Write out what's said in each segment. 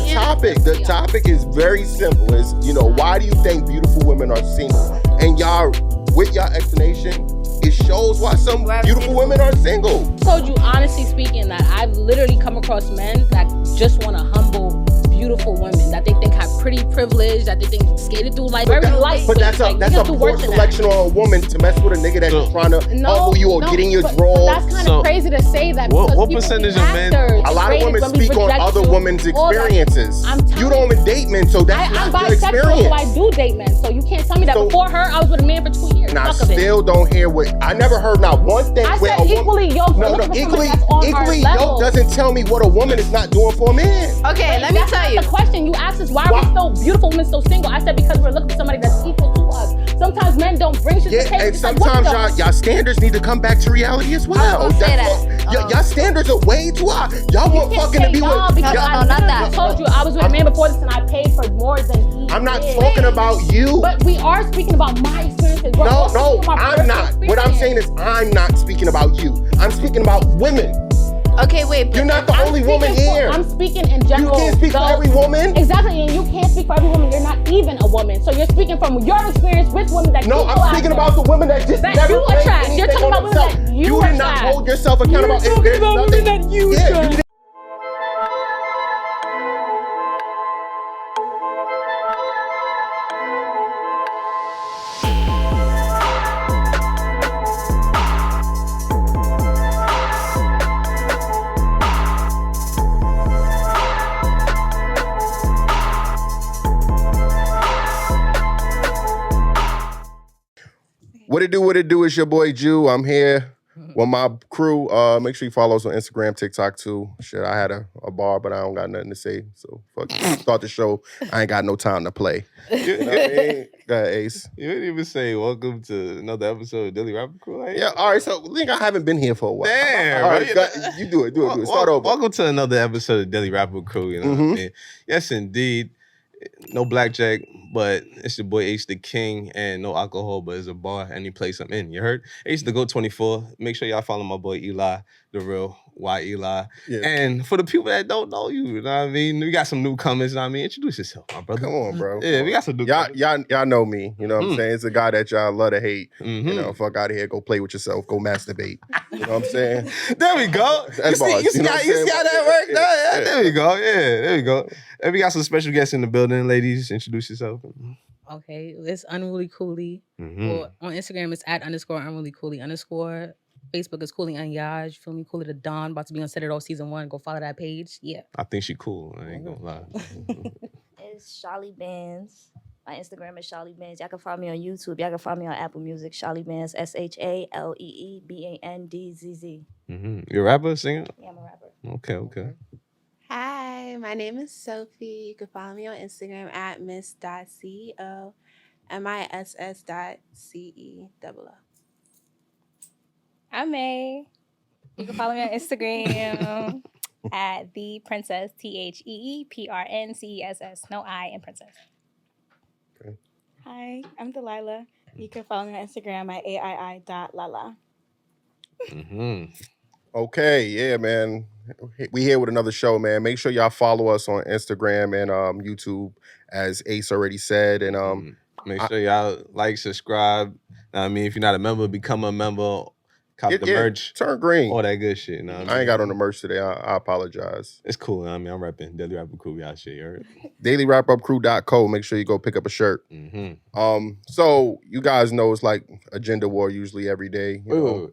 the topic. The topic is very simple. It's, why do you think beautiful women are single? And y'all, with y'all explanation, it shows why some beautiful women are single. I told you, honestly speaking, that I've literally come across men that just want to humble beautiful women that they think have pretty privilege, that they think skated through life very light. But that's a poor selection on a woman to mess with a nigga that's trying to humble you or getting your drawers. That's kind of crazy to say that. What percentage of men? A lot of women speak on other women's experiences. You don't even date men, so that's not your experience. So I do date men, so you can't tell me that. Before her, I was with a man for 2 years. And I still don't hear I never heard not one thing. I said equally yoked. Equally yoked doesn't tell me what a woman is not doing for a man. Okay, let me tell you. The question you asked is why are we so beautiful women so single? I said because we're looking for somebody that's equal to us. Sometimes men don't bring shit to the table. And sometimes y'all standards need to come back to reality as well. Y'all standards are way too high. Y'all want fucking to be with. No, not that. I told you I was with a man before this and I paid for more than he. I'm not talking about you. But we are speaking about my experiences. No, I'm not. What I'm saying is I'm not speaking about you. I'm speaking about women. Okay, wait. You're not the only woman here. I'm speaking in general. You can't speak for every woman. Exactly, and you can't speak for every woman. You're not even a woman. So you're speaking from your experience with women that No, I'm speaking about the women that just never you attract. You're talking about women that you did not hold yourself accountable. You're talking about women that you attract. What it do? It's your boy Jew. I'm here with my crew. Make sure you follow us on Instagram, TikTok too. Shit, I had a bar, but I don't got nothing to say. So fuck it. Start the show. I ain't got no time to play. You know what I mean? Go ahead, Ace. You didn't even say welcome to another episode of Dailyrapupcrew. Like? Yeah, all right. So I haven't been here for a while. Damn. All right, you do it. Start over. Welcome to another episode of Dailyrapupcrew. You know what I mean? Yes, indeed. No blackjack, but it's your boy Ace the King, and no alcohol, but it's a bar, any place I'm in. You heard? Ace the Goat 24. Make sure y'all follow my boy Eli, the real Y Eli. Yeah. And for the people that don't know you know what I mean? We got some newcomers, you know what I mean? Introduce yourself, my brother. Come on, bro. Yeah, we got some newcomers. Y'all know me, you know what I'm saying? It's a guy that y'all love to hate. You know, fuck out of here, go play with yourself, go masturbate. You know what I'm saying? There we go. You see how that worked? Yeah. There we go. Yeah, there we go. And we got some special guests in the building. Ladies, introduce yourself. Okay, it's Unruly Cooley. Or on Instagram, it's @_UnrulyCooley_. Facebook is Cooley Anyaj. Feel me? Cooley the Dawn. About to be on Set It All Season 1. Go follow that page. Yeah. I think she cool. I ain't gonna lie. It's Shally Bands. My Instagram is Shally Bands. Y'all can find me on YouTube. Y'all can find me on Apple Music. Shally Bands. SHALEEBANDZZ. You a rapper, singer? Yeah, I'm a rapper. Okay. Hi, my name is Sophie. You can follow me on Instagram at miss.ceo, miss.ceo. I'm May. You can follow me on Instagram at the princess, THEEPRNCESS. No I in princess. Okay. Hi, I'm Delilah. You can follow me on Instagram at AII.lala. Okay, yeah, man. We here with another show, man. Make sure y'all follow us on Instagram and YouTube, as Ace already said. And make sure y'all like, subscribe. I mean, if you're not a member, become a member. Cop the merch. Turn green. All that good shit. You know what I mean? I ain't got on the merch today. I apologize. It's cool. I mean, I'm repping Dailyrapupcrew. Y'all shit, you heard? Dailyrapupcrew.co. Make sure you go pick up a shirt. So you guys know it's like agenda war usually every day. You know?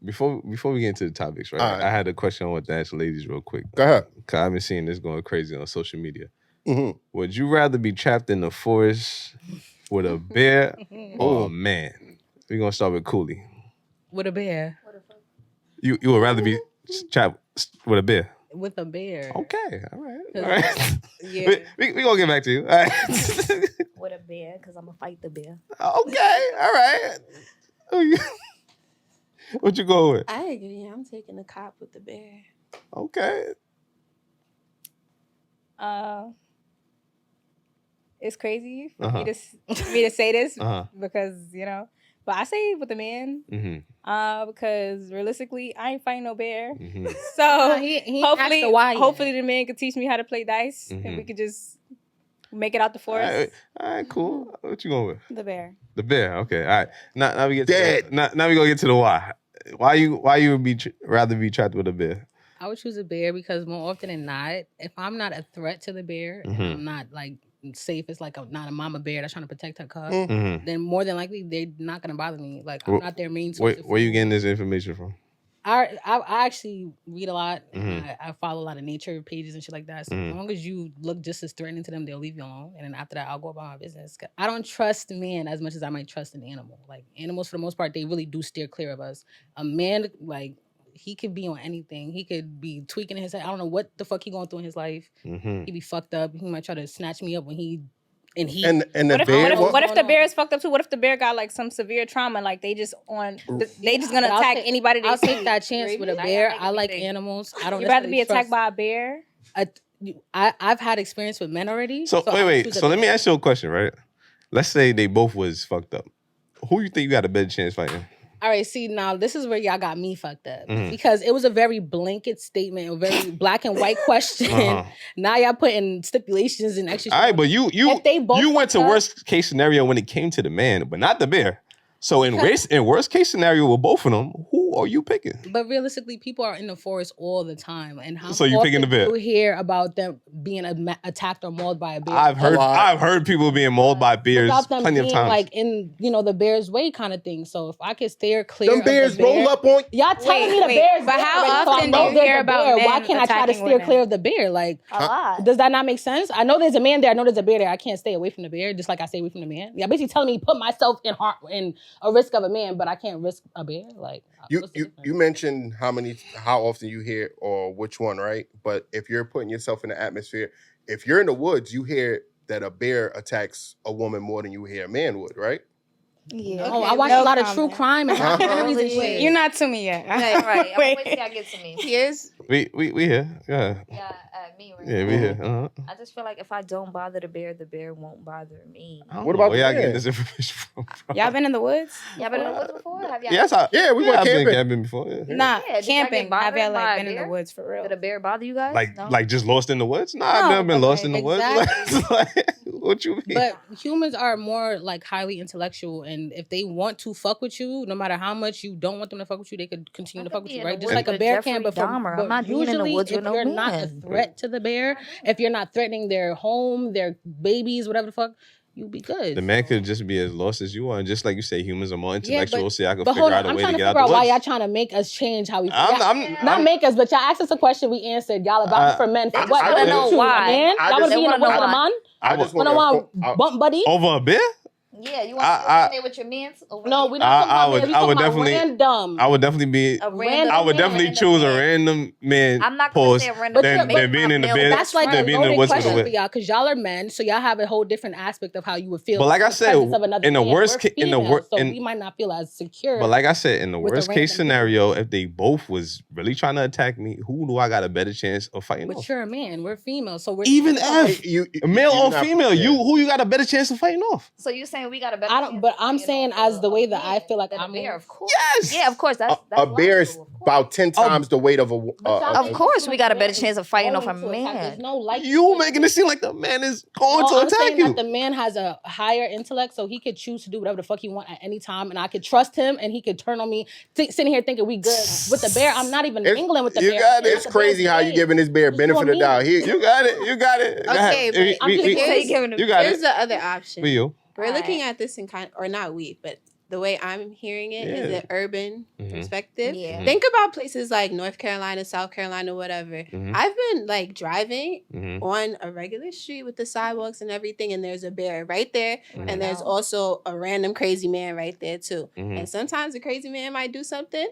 Before we get into the topics, right? I had a question I want to ask the ladies real quick. Go ahead. Because I've been seeing this going crazy on social media. Would you rather be trapped in the forest with a bear or a man? We're going to start with Cooley. With a bear. You would rather be trapped with a bear? With a bear. Okay, all right. Yeah. We gonna get back to you. All right. With a bear, because I'm going to fight the bear. Okay, all right. What you going with? I agree. I'm taking the cop with the bear. Okay. It's crazy for me to say this because, But I say with a man. Because realistically, I ain't fighting no bear. So he hopefully the man could teach me how to play dice, and we could just make it out the forest. All right, cool. What you going with? The bear. The bear. Okay. All right. Now we get now we gonna get to the why. Why you would rather be trapped with a bear? I would choose a bear because more often than not, if I'm not a threat to the bear, and I'm not like safe, it's like not a mama bear that's trying to protect her cub, then more than likely they're not gonna bother me. Like I'm not their main source. Where you getting this information from? I actually read a lot. And I follow a lot of nature pages and shit like that. So as long as you look just as threatening to them, they'll leave you alone. And then after that, I'll go about my business. I don't trust men as much as I might trust an animal. Like animals, for the most part, they really do steer clear of us. A man, like he could be on anything. He could be tweaking his head. I don't know what the fuck he going through in his life. He be fucked up. He might try to snatch me up when he. And what if the bear is fucked up too? What if the bear got like some severe trauma? Like they just gonna attack anybody. I'll take that chance with a bear. I like animals. I don't. You'd rather be attacked by a bear? I've had experience with men already. So wait. So let me ask you a question, right? Let's say they both was fucked up. Who you think you got a better chance fighting? All right, see, now this is where y'all got me fucked up. Because it was a very blanket statement, a very black and white question. Now y'all putting stipulations and extra. All right, but you went to worst case scenario when it came to the man, but not the bear. So in worst case scenario with both of them, who are you picking? But realistically, people are in the forest all the time, and how so you picking the bear? You hear about them being attacked or mauled by a bear? I've heard people being mauled by bears plenty of times. Like in the bear's way kind of thing. So if I could steer clear, them bears of the bear, roll up on y'all telling me the bears. But how often do you hear about men why can't I try to steer clear of the bear? Like a lot. Does that not make sense? I know there's a man there. I know there's a bear there. I can't stay away from the bear, just like I stay away from the man. Yeah, basically telling me put myself in a risk of a man, but I can't risk a bear. Like you mentioned how often you hear or which one, right? But if you're putting yourself in the atmosphere, if you're in the woods, you hear that a bear attacks a woman more than you hear a man would, right? Yeah. Okay, I watch a lot of true crime and documentaries. You're not to me yet. Right. I'm waiting till y'all get to me. Here's we here. Yeah. Yeah, me right. Yeah, we here. I just feel like if I don't bother the bear won't bother me. What about where y'all getting this information from? Y'all been in the woods? Y'all been in the woods before? Have y'all? Yes, we went camping. Been camping before. Yeah. Nah, Yeah, camping. Have y'all like been in the woods for real? Did a bear bother you guys? Like just lost in the woods? Nah, I've never been lost in the woods. Like, what you mean? But humans are more like highly intellectual, and if they want to fuck with you, no matter how much you don't want them to fuck with you, they could continue to fuck with you, right? Just like a bear can. But I'm not being in the woods with no man. If you're not a threat to the bear, if you're not threatening their home, their babies, whatever the fuck, you'll be good. The man could just be as lost as you are, and just like you say, humans are more intellectual, so I can figure out a way to get out the woods. I'm trying to figure out why y'all trying to make us change how we feel. Not make us, but y'all asked us a question, we answered. Y'all about for men. I want to know why. Y'all want to be in the woods with a man? I just want to bump buddy over a bear. Yeah, you want to go in there with your man? No, we don't. I would definitely. Random. I would definitely be. I would definitely choose a random man. I'm not going to say a random man. Than being in the bed. That's like a loaded question for y'all, because y'all are men, so y'all have a whole different aspect of how you would feel. But like I said, in the worst case, so we might not feel as secure. But like I said, in the worst case scenario, if they both was really trying to attack me, who do I got a better chance of fighting? But you're a man. We're female, so we're even if you male or female, who you got a better chance of fighting off? So you saying we got a better? I don't. But I'm saying as the way that I feel like I'm bear, of course. Yes. Yeah, of course. That's a bear is about 10 times the weight of a. Of course, we got a better chance of fighting off a man. You making it seem like the man is going to attack you. That the man has a higher intellect, so he could choose to do whatever the fuck he want at any time, and I could trust him, and he could turn on me, sitting here thinking we good with the bear. I'm not even mingling with the bear. You got it. It's crazy how you giving this bear benefit of the doubt. You got it. Okay, you got it. Here's the other option. For you. We're looking at this in but the way I'm hearing it is an urban perspective. Yeah. Think about places like North Carolina, South Carolina, whatever. I've been like driving on a regular street with the sidewalks and everything, and there's a bear right there, and there's also a random crazy man right there too. And sometimes the crazy man might do something,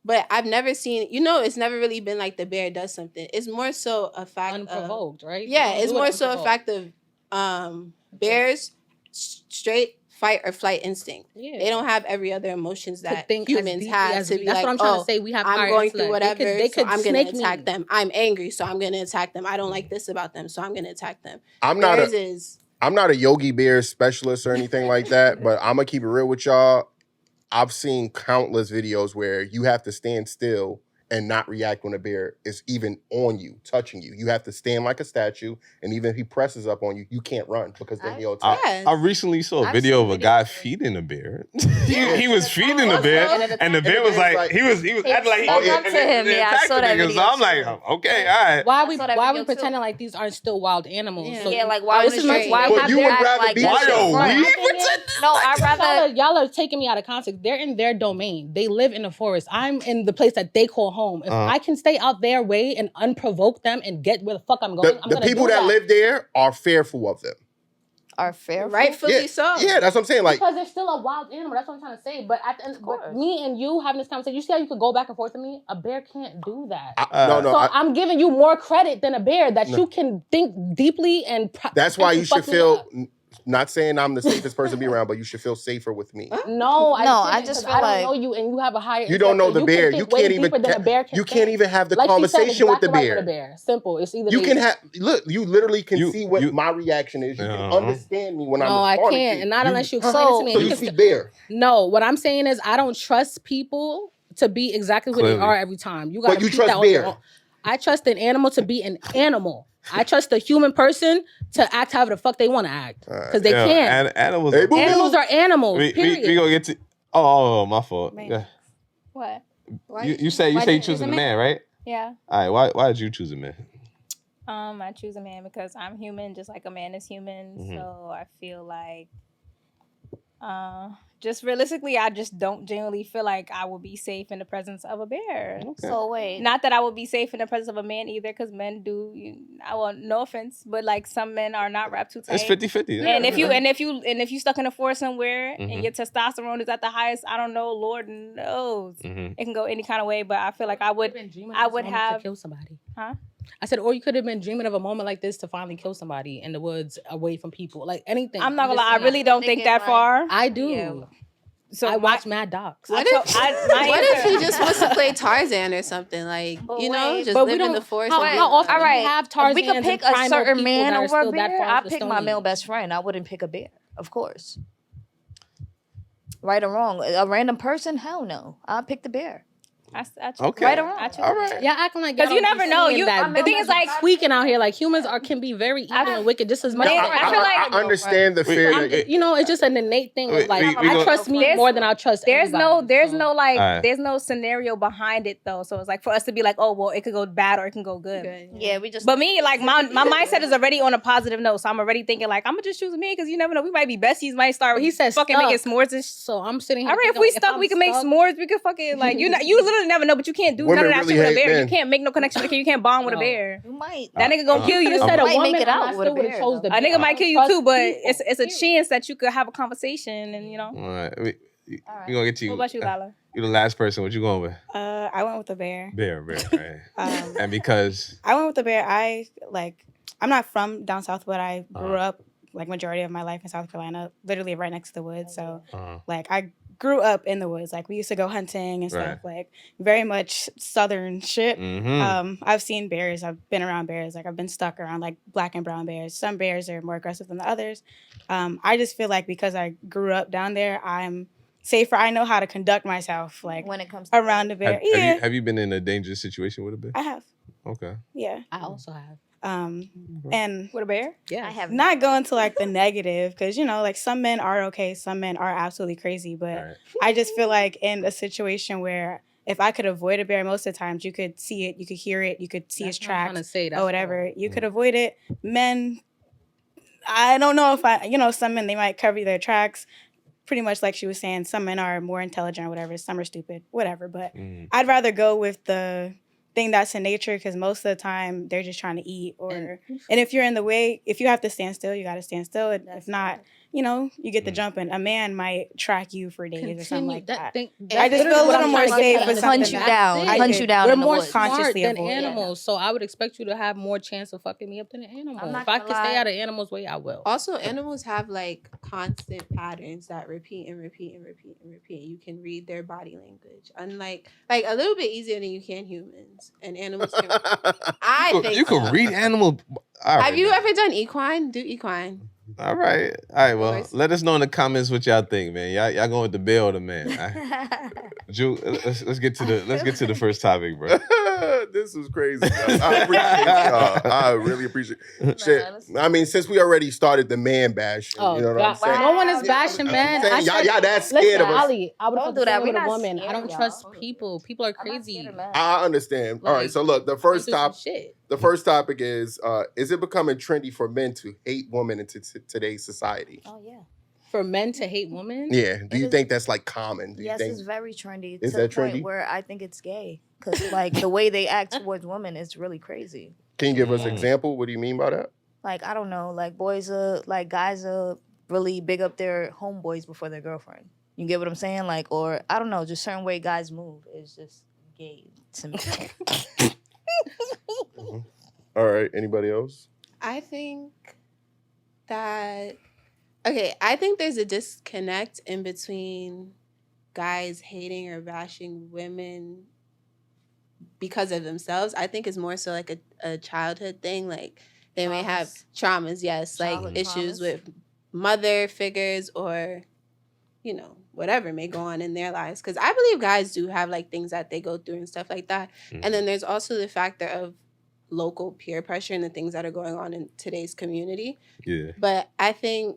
but I've never seen, it's never really been like the bear does something. It's more so a fact unprovoked, right? Yeah, it's more so a fact of bears straight fight or flight instinct. Yeah. They don't have every other emotions that humans have to be that's like, what I'm trying to say. We have I'm going through whatever, so I'm going to attack them. I'm angry, so I'm going to attack them. I don't like this about them, so I'm going to attack them. I'm not a Yogi Bear specialist or anything like that, but I'm going to keep it real with y'all. I've seen countless videos where you have to stand still and not react when a bear is even on you, touching you. You have to stand like a statue, and even if he presses up on you, you can't run because then he'll attack. I recently saw a video of a guy feeding a bear. he was feeding the bear, and the bear was like, he was acting like he was up to him. Yeah, I saw that video. So I'm like, okay, all right. Why are we pretending like these aren't still wild animals? Yeah, so like why this is much why But have you their would rather be why are we pretending? No, I'd rather. y'all are taking me out of context. They're in their domain. They live in the forest. I'm in the place that they call home. If I can stay out their way and unprovoke them and get where the fuck I'm going, I'm the gonna people do that live there are fearful of them. Are fair, rightfully so. Yeah, that's what I'm saying. Like, because they're still a wild animal. That's what I'm trying to say. But at the end, but me and you having this conversation, you see how you could go back and forth with me? A bear can't do that. I'm giving you more credit than a bear that you can think deeply and. That's why you should feel. Not saying I'm the safest person to be around, but you should feel safer with me. No, I just feel I like don't know you, and you have a higher. You don't know the bear. You can't even. You can't even have the conversation with the bear. Simple. It's either you can have. Look, you literally can see what my reaction is. You can understand me when I'm. No, I can't, and not unless you explain it to me. So you see bear. No, what I'm saying is I don't trust people to be exactly what they are every time. You got. But you trust bear. I trust an animal to be an animal. I trust the human person to act however the fuck they want to act. Because they can. Animals are animals, period. We gonna get to... Oh, my fault. Yeah. What? You say you choosing a man, right? Yeah. All right, why did you choose a man? I choose a man because I'm human just like a man is human. Mm-hmm. So I feel like... just realistically, I just don't genuinely feel like I will be safe in the presence of a bear. Okay. So wait, not that I will be safe in the presence of a man either, because men do. No offense, but like some men are not wrapped too tight. It's 50-50. And if you stuck in a forest somewhere and your testosterone is at the highest, I don't know, Lord knows, it can go any kind of way. But I feel like I would have to kill somebody. Huh? I said, or you could have been dreaming of a moment like this to finally kill somebody in the woods, away from people, like anything. I'm not gonna lie, I really don't think that far. I do. Yeah. So I watch Mad Docs. What if he just wants to play Tarzan or something, like just live in the forest? How often all right, have Tarzan? We could pick a certain man over a bear. I pick my male best friend. I wouldn't pick a bear, of course. Right or wrong, a random person? Hell no. I'll pick the bear. Okay. Right or wrong? All right. Yeah, acting like because you never know. The thing is, like, tweaking out here. Like humans can be very evil and wicked just as much. I understand the fear. It's just an innate thing. I trust me more than I trust. There's no scenario behind it though. So it's like for us to be like, oh well, it could go bad or it can go good. Yeah, we just. But me, like my mindset is already on a positive note, so I'm already thinking like I'm gonna just choose me because you never know. We might be besties. Might start. He says fucking making s'mores. So I'm sitting here. All right, if we stuck, we can make s'mores. We could fucking like you literally never know, but you can't do none of that shit with a bear. You can't make no connection with a bear. You can't bond with a bear. You might. That nigga gonna kill you. You said a woman make it out with a bear. A nigga might kill you too, but it's a chance that you could have a conversation and you know. All right. We gonna get to you. What about you, Lala? You're the last person. What you going with? I went with the bear. Bear. Right. And because I went with the bear, I'm not from down south, but I grew up like majority of my life in South Carolina, literally right next to the woods. So like I grew up in the woods. Like we used to go hunting and stuff, like very much southern shit. I've seen bears. I've been around bears. Like I've been stuck around like black and brown bears. Some bears are more aggressive than the others. I just feel like because I grew up down there, I'm safer. I know how to conduct myself like when it comes to around the bear. Have you been in a dangerous situation with a bear? I have. Okay. Yeah. I also have. And with a bear? Yeah. I have not going to like the negative because like some men are okay, some men are absolutely crazy, but I just feel like in a situation where if I could avoid a bear, most of the times you could see it, you could hear it, you could see his tracks or whatever. You could avoid it. Men, I don't know if some men, they might cover their tracks. Pretty much like she was saying, some men are more intelligent or whatever, some are stupid, whatever. But I'd rather go with the thing that's in nature because most of the time they're just trying to eat and if you're in the way, if you have to stand still, you got to stand still. And if not, you get the jumping. A man might track you for days or something like that. I just feel a little more safe with hunt you down. We're more smart than animals, so I would expect you to have more chance of fucking me up than an animal. If I could stay out of animals' way, I will. Also, animals have like constant patterns that repeat and repeat and repeat and repeat. You can read their body language, unlike like a little bit easier than you can humans. And animals can. You can read animal. Have you ever done equine? Do equine. All right. Well, let us know in the comments what y'all think, man. Y'all going with the bill or the man? Drew, let's get to the first topic, bro. This is crazy. I appreciate y'all. I really appreciate shit. I mean, since we already started the man bash, you know what I'm saying? No one is bashing men. Y'all that's scared of us. Ali, I would do that. with We're a not woman. scared, I don't y'all. trust people. People are crazy. I understand. All right, so look, the first topic is it becoming trendy for men to hate women in today's society? Oh yeah. For men to hate women? Yeah. Do you think that's like common? Yes, it's very trendy. Is to that the point trendy? where I think it's gay. Because like the way they act towards women is really crazy. Can you give us an example? What do you mean by that? Like, I don't know, like guys really big up their homeboys before their girlfriend. You get what I'm saying? Like, or I don't know, just certain way guys move is just gay to me. All right. Anybody else? I think that I think there's a disconnect in between guys hating or bashing women because of themselves. I think it's more so like a childhood thing. Like they may have traumas, yes, childhood like issues with mother figures or, you know, whatever may go on in their lives. Because I believe guys do have like things that they go through and stuff like that. Mm-hmm. And then there's also the factor of local peer pressure and the things that are going on in today's community. Yeah. But I think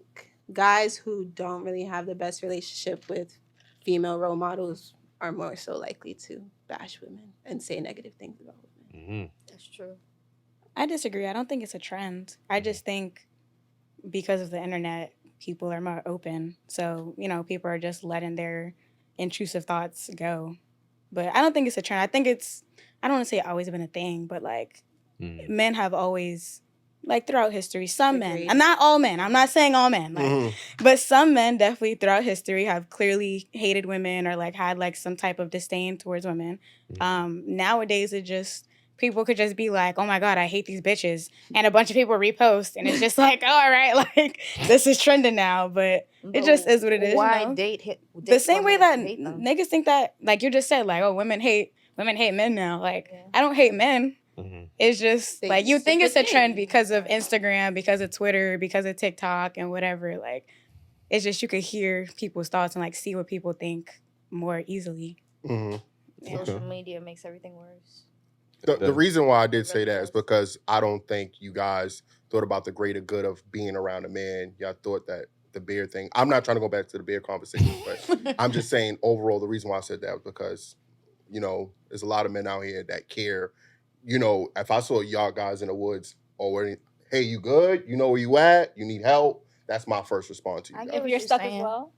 guys who don't really have the best relationship with female role models are more so likely to bash women and say negative things about women. Mm-hmm. That's true. I disagree. I don't think it's a trend. I just think because of the internet, people are more open. So, you know, people are just letting their intrusive thoughts go. But I don't think it's a trend. I think I don't want to say always been a thing, but like men have always, like throughout history, some men, and not all men, I'm not saying all men, like, but some men definitely throughout history have clearly hated women or like had like some type of disdain towards women. Nowadays, people could just be like, oh my God, I hate these bitches. And a bunch of people repost. And it's just like, oh, all right, like this is trending now. But it just is what it is. Why you know? date the same way that niggas think that, like you just said, like, oh, women hate men now. Like, I don't hate men. Mm-hmm. It's just like you think it's a trend because of Instagram, because of Twitter, because of TikTok and whatever. Like, it's just you could hear people's thoughts and like see what people think more easily. Mm-hmm. Yeah. Social media makes everything worse. The reason why I did say that is because I don't think you guys thought about the greater good of being around a man. Y'all thought that the beer thing. I'm not trying to go back to the beer conversation, but I'm just saying overall the reason why I said that was because, you know, there's a lot of men out here that care. You know, if I saw y'all guys in the woods or hey, you good? You know where you at? You need help? That's my first response to you. If you're stuck as well.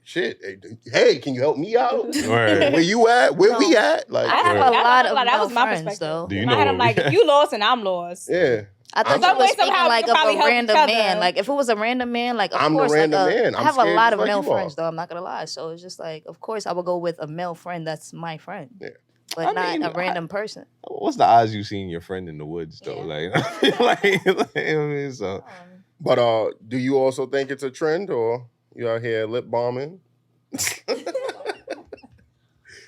Shit, hey, can you help me out? Where you at? Where we at? Like, I have a lot of male friends, though. Do you know I'm like, if you lost and I'm lost. Yeah. I thought you were speaking like of a random man. Like, if it was a random man, like, of course. I'm the random man. I have a lot of male friends, though. I'm not going to lie. So it's just like, of course, I would go with a male friend that's my friend. Yeah. But not a random person. What's the odds you seen your friend in the woods, though? Yeah. So. But do you also think it's a trend, or you out here lip balming?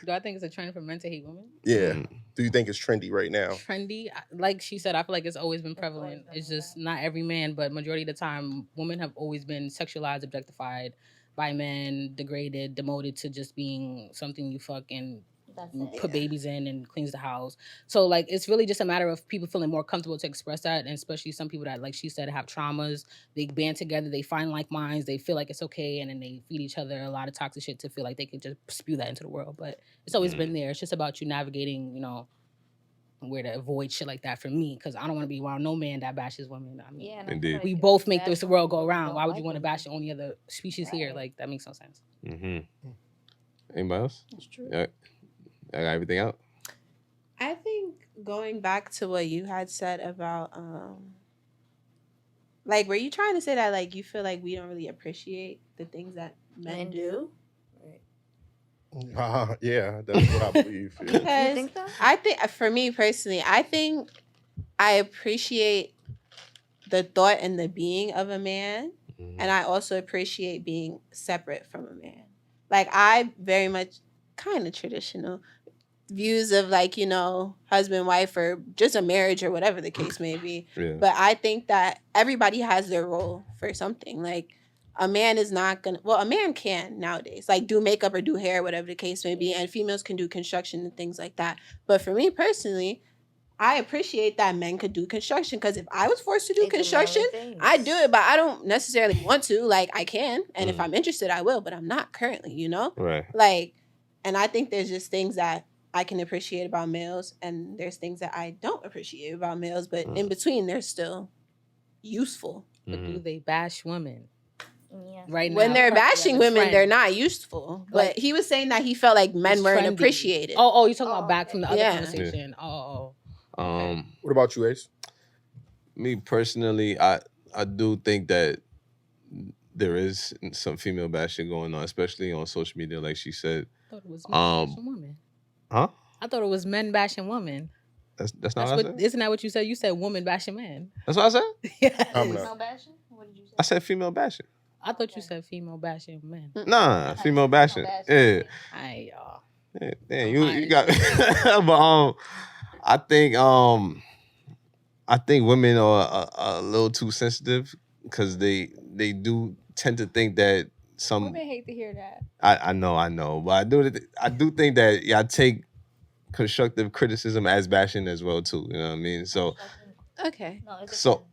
Do I think it's a trend for men to hate women? Yeah. Do you think it's trendy right now? Trendy? Like she said, I feel like it's always been prevalent. It's just not every man, but majority of the time, women have always been sexualized, objectified by men, degraded, demoted to just being something you fucking put babies in and cleans the house. So like it's really just a matter of people feeling more comfortable to express that, and especially some people that, like she said, have traumas. They band together, they find like minds, they feel like it's okay, and then they feed each other a lot of toxic shit to feel like they could just spew that into the world. But it's always been there. It's just about you navigating, you know, where to avoid shit like that for me, because I don't want to be around no man that bashes women. I mean, we both make this world go around. Why would you want to bash the only other species here? Like, that makes no sense. Mm-hmm. Anybody else? That's true. Yeah. I got everything out. I think going back to what you had said about, like, were you trying to say that, like, you feel like we don't really appreciate the things that men do? Right. Yeah, that's what I believe. Because you think that? I think, for me personally, I think I appreciate the thought and the being of a man, and I also appreciate being separate from a man. Like, I very much kind of traditional. views of like, you know, husband, wife, or just a marriage or whatever the case may be. Yeah. But I think that everybody has their role for something. Like a man is not gonna, well, a man can nowadays, like do makeup or do hair, whatever the case may be, and females can do construction and things like that. But for me personally, I appreciate that men could do construction, because if I was forced to do construction, I'd do it, but I don't necessarily want to. Like I can, and if I'm interested, I will, but I'm not currently, you know? Right. Like, and I think there's just things that I can appreciate about males, and there's things that I don't appreciate about males, but in between, they're still useful. But do they bash women? Yeah. Right now, when they're bashing women, they're not useful. But Like, he was saying that he felt like men weren't appreciated. Oh, you're talking about back from the other conversation. What about you, Ace? Me personally, I do think that there is some female bashing going on, especially on social media, like she said. I thought it was men bashing women. Huh? I thought it was men bashing women. That's not what I said? Isn't that what you said? You said woman bashing men. That's what I said? Yes. Female bashing? What did you say? I said female bashing. I thought you said female bashing men. Nah, female bashing. Yeah. Aye, y'all. Yeah, damn, you got but I think women are a little too sensitive, because they do tend to think that some Women hate to hear that. I know, but I do think that I take constructive criticism as bashing as well too. You know what I mean? So okay. So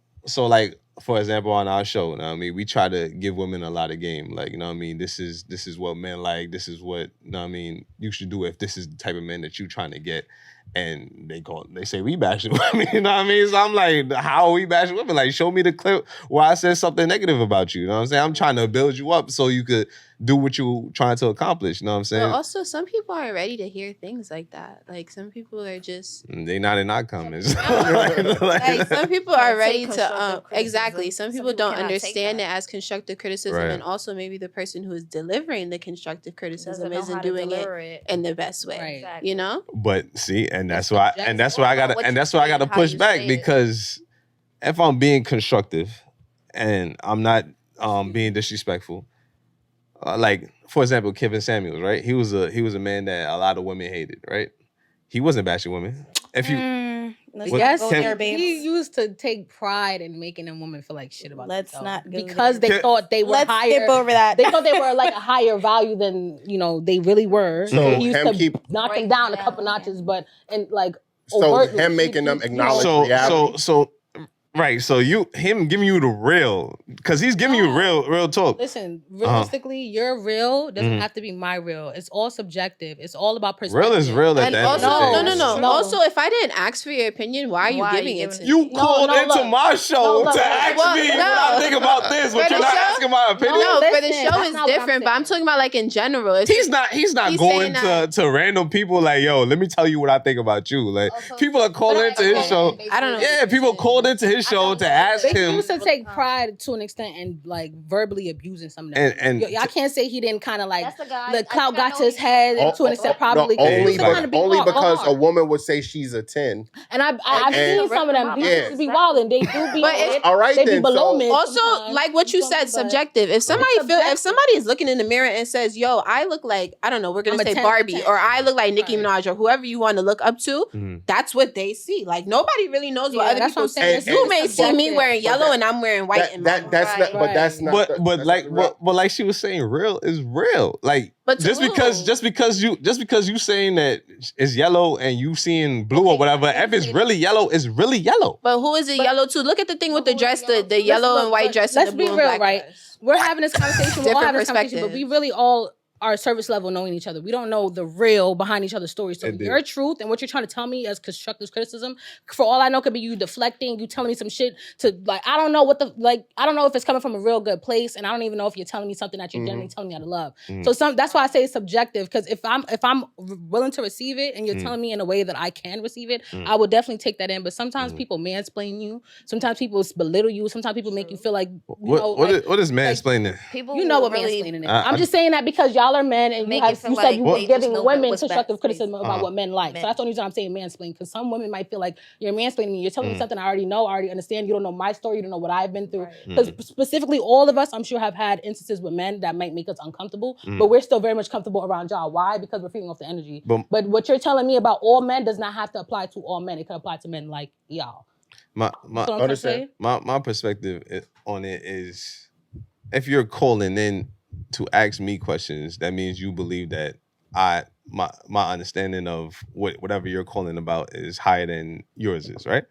like, for example, on our show, you know what I mean, we try to give women a lot of game. Like, you know what I mean, this is what men like, this is what, you know what I mean, you should do if this is the type of men that you're trying to get. And they say we bashing women, you know what I mean? So I'm like, how are we bashing women? Like, show me the clip where I said something negative about you. You know what I'm saying? I'm trying to build you up so you could do what you're trying to accomplish. You know what I'm saying? But also, some people aren't ready to hear things like that. Like, some people are just... They not in our comments. like, some people are ready to... exactly. Some people don't understand it as constructive criticism. Right. And also, maybe the person who is delivering the constructive criticism isn't doing it in the best way. Right. Exactly. You know? But see, and that's why I gotta push back, because if I'm being constructive and I'm not being disrespectful, like, for example, Kevin Samuels, right? He was a man that a lot of women hated, right? He wasn't bashing women. If you he used to take pride in making a woman feel like shit about Let's themselves. not go because there. they thought they were higher. Skip over that. They thought they were like a higher value than they really were. So he used to knock them down a couple notches, but him making them acknowledge reality. Right, so him giving you the real, because he's giving you real talk. Listen, realistically, your real doesn't have to be my real. It's all subjective. It's all about perspective. Real is real at the end of the day. No. Also, if I didn't ask for your opinion, why are you giving it to me? You called into my show to ask me what I think about this, but you're not asking my opinion. No, for the show is different, but I'm talking about like in general. He's not going to random people like, yo, let me tell you what I think about you. Like, people are calling into his show. I don't know. Yeah, people called into his show to ask him. They used to take pride to an extent and like verbally abusing some of them. And I can't say he didn't kind of like the clout got to his head to an extent probably. Only because a woman would say she's a 10. And I've seen some of them be wild, and they do be. All right, they be below mid. Also, like what you said, subjective. If somebody is looking in the mirror and says, "Yo, I look like, I don't know, we're gonna say Barbie, or I look like Nicki Minaj, or whoever you want to look up to," that's what they see. Like nobody really knows what other people say. You may see me wearing yellow and I'm wearing white. That's not. But like she was saying, real is real. Like, just because you saying that it's yellow and you seeing blue or whatever, if it's really yellow, it's really yellow. But who is it yellow to? Look at the thing with the dress, the yellow and white dress. Let's be real, right? We're having this conversation. We're all having this conversation, but we really all are surface level knowing each other. We don't know the real behind each other's stories. So your truth and what you're trying to tell me as constructive criticism, for all I know, could be you deflecting, you telling me some shit to like, I don't know I don't know if it's coming from a real good place, and I don't even know if you're telling me something that you're generally telling me out of love. So that's why I say it's subjective, because if I'm willing to receive it and you're telling me in a way that I can receive it, I will definitely take that in. But sometimes people mansplain you. Sometimes people belittle you. Sometimes people make you feel like, what is mansplaining? You know what mansplaining is. I'm just saying that because y'all y'all are men, and you said you were giving women constructive criticism about what men like. So that's the only reason I'm saying mansplain, because some women might feel like you're mansplaining me. You're telling me something I already know, I already understand. You don't know my story. You don't know what I've been through. Because specifically, all of us, I'm sure, have had instances with men that might make us uncomfortable, but we're still very much comfortable around y'all. Why? Because we're feeding off the energy. But what you're telling me about all men does not have to apply to all men. It can apply to men like y'all. My perspective on it is, if you're calling in to ask me questions, that means you believe that my understanding of whatever you're calling about is higher than yours is, right?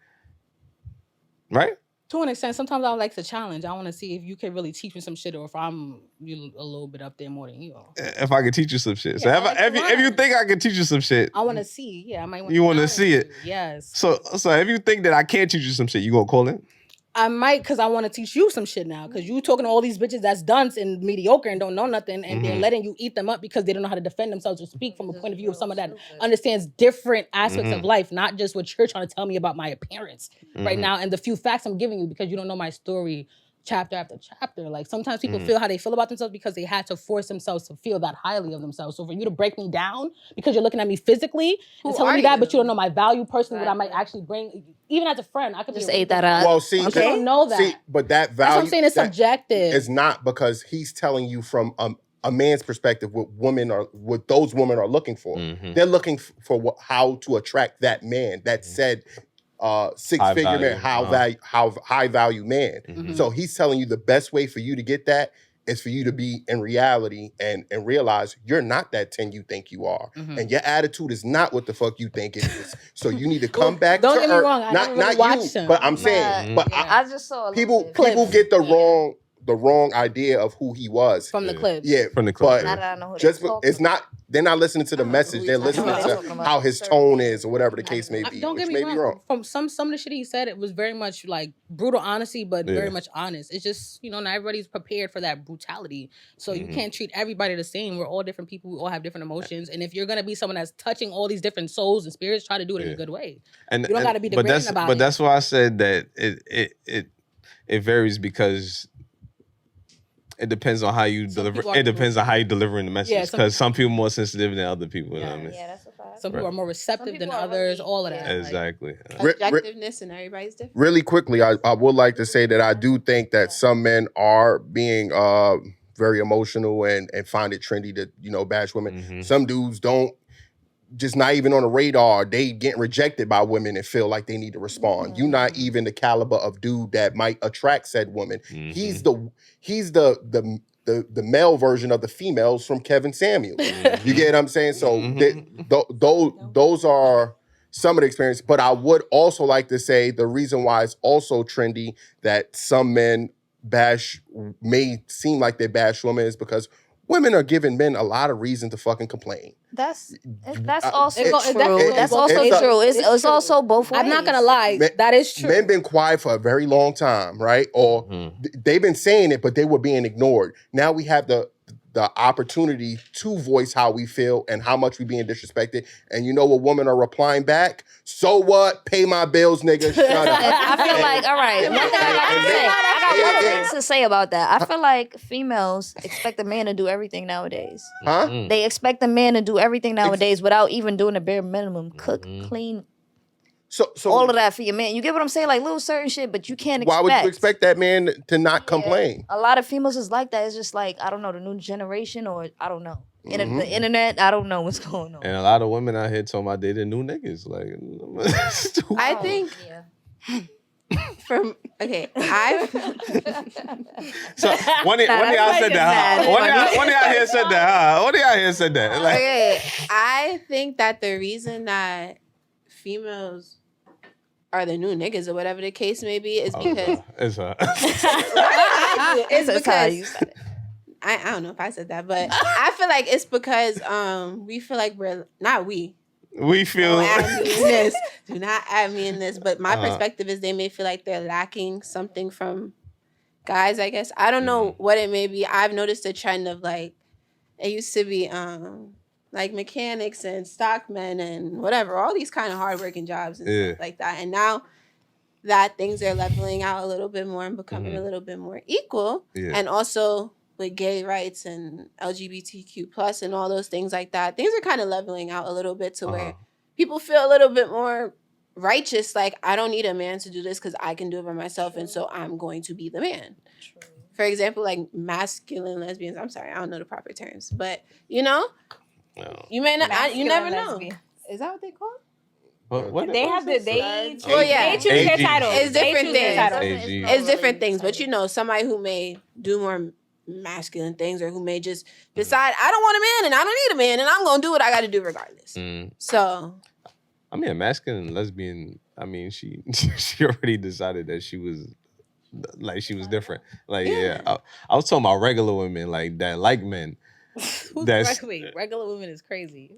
Right? To an extent, sometimes I like to challenge. I want to see if you can really teach me some shit, or if I'm a little bit up there more than you. If I can teach you some shit. So if you think I can teach you some shit, I want to see. Yeah, I might want. You want to see it? Yes. So if you think that I can't teach you some shit, you gonna call in? I might, because I want to teach you some shit now. Because you talking to all these bitches that's dunce and mediocre and don't know nothing, and they're letting you eat them up because they don't know how to defend themselves or speak from a point of view of someone that understands different aspects of life, not just what you're trying to tell me about my appearance right now and the few facts I'm giving you, because you don't know my story chapter after chapter. Like, sometimes people feel how they feel about themselves because they had to force themselves to feel that highly of themselves. So for you to break me down because you're looking at me physically and telling me that, but you don't know my value personally, what I might actually bring, even as a friend, I could just be ate that up. Well, see, you don't know that. See, but that value, that's what I'm saying, it's subjective. It's not, because he's telling you from a man's perspective what those women are looking for. They're looking for how to attract that man, that said six-figure man, how high value man. So he's telling you the best way for you to get that is for you to be in reality and realize you're not that 10 you think you are. And your attitude is not what the fuck you think it is. So you need to come back don't to get me wrong, I never really watched him. But I'm saying, I just saw people get the wrong idea of who he was from the clips. Yeah, from the clips. But it's not. They're not listening to the message. They're listening to how his tone is, or whatever the case may be. Don't get me wrong. From some of the shit he said, it was very much like brutal honesty, but very much honest. It's just, not everybody's prepared for that brutality. So you can't treat everybody the same. We're all different people. We all have different emotions. And if you're gonna be someone that's touching all these different souls and spirits, try to do it in a good way. And you don't got to be degrading about it. But that's why I said that it varies, because it depends on how you deliver. It depends on how you delivering the message. Because some people are more sensitive than other people. You know what I mean? Yeah, that's a fact. Some people are more receptive than others. All of that. Exactly. Objectiveness and everybody's different. Really quickly, I would like to say that I do think that some men are being very emotional and find it trendy to bash women. Some dudes don't. Just not even on the radar, they getting rejected by women and feel like they need to respond. You're not even the caliber of dude that might attract said woman. He's the male version of the females from Kevin Samuels. You get what I'm saying? So those are some of the experience. But I would also like to say the reason why it's also trendy that some men may seem like they bash women is because women are giving men a lot of reason to fucking complain. That's also true. That's also true. It's also both ways. I'm not gonna lie, that is true. Men been quiet for a very long time, right? Or they've been saying it, but they were being ignored. Now we have the opportunity to voice how we feel and how much we being disrespected. And you know what women are replying back? So what? Pay my bills, nigga. Shut up. I feel like, all right, one thing I got one thing to say about that. I feel like females expect a man to do everything nowadays. Huh? They expect a man to do everything nowadays without even doing the bare minimum. Cook, clean, So all of that for your man. You get what I'm saying? Like little certain shit, but you can't expect. Why would you expect that man to not complain? A lot of females is like that. It's just like, I don't know, the new generation, or I don't know. The internet, I don't know what's going on. And a lot of women out here talking about dating new niggas. Like, I think So one of y'all said that. One of y'all here said that. One of y'all here said that. Like, okay, I think that the reason that females are the new niggas or whatever the case may be is because it's because I don't know if I said that, but I feel like it's because we feel like we feel do not add me in this, but my perspective is they may feel like they're lacking something from guys, I guess. I don't know what it may be. I've noticed a trend of like it used to be like mechanics and stockmen and whatever, all these kind of hardworking jobs and stuff like that. And now that things are leveling out a little bit more and becoming a little bit more equal, and also with gay rights and LGBTQ plus and all those things like that, things are kind of leveling out a little bit to where people feel a little bit more righteous. Like, I don't need a man to do this because I can do it by myself, and so I'm going to be the man. For example, like masculine lesbians. I'm sorry, I don't know the proper terms, but you know, you may not. You never know. Is that what they call it? What they have the they choose their title. It's different things. It's different things, but you know, somebody who may do more masculine things, or who may just decide, I don't want a man and I don't need a man and I'm gonna do what I got to do regardless. So, I mean, a masculine lesbian. I mean, she already decided that she was different. Like, I was talking about regular women like that, like men. Regular women is crazy.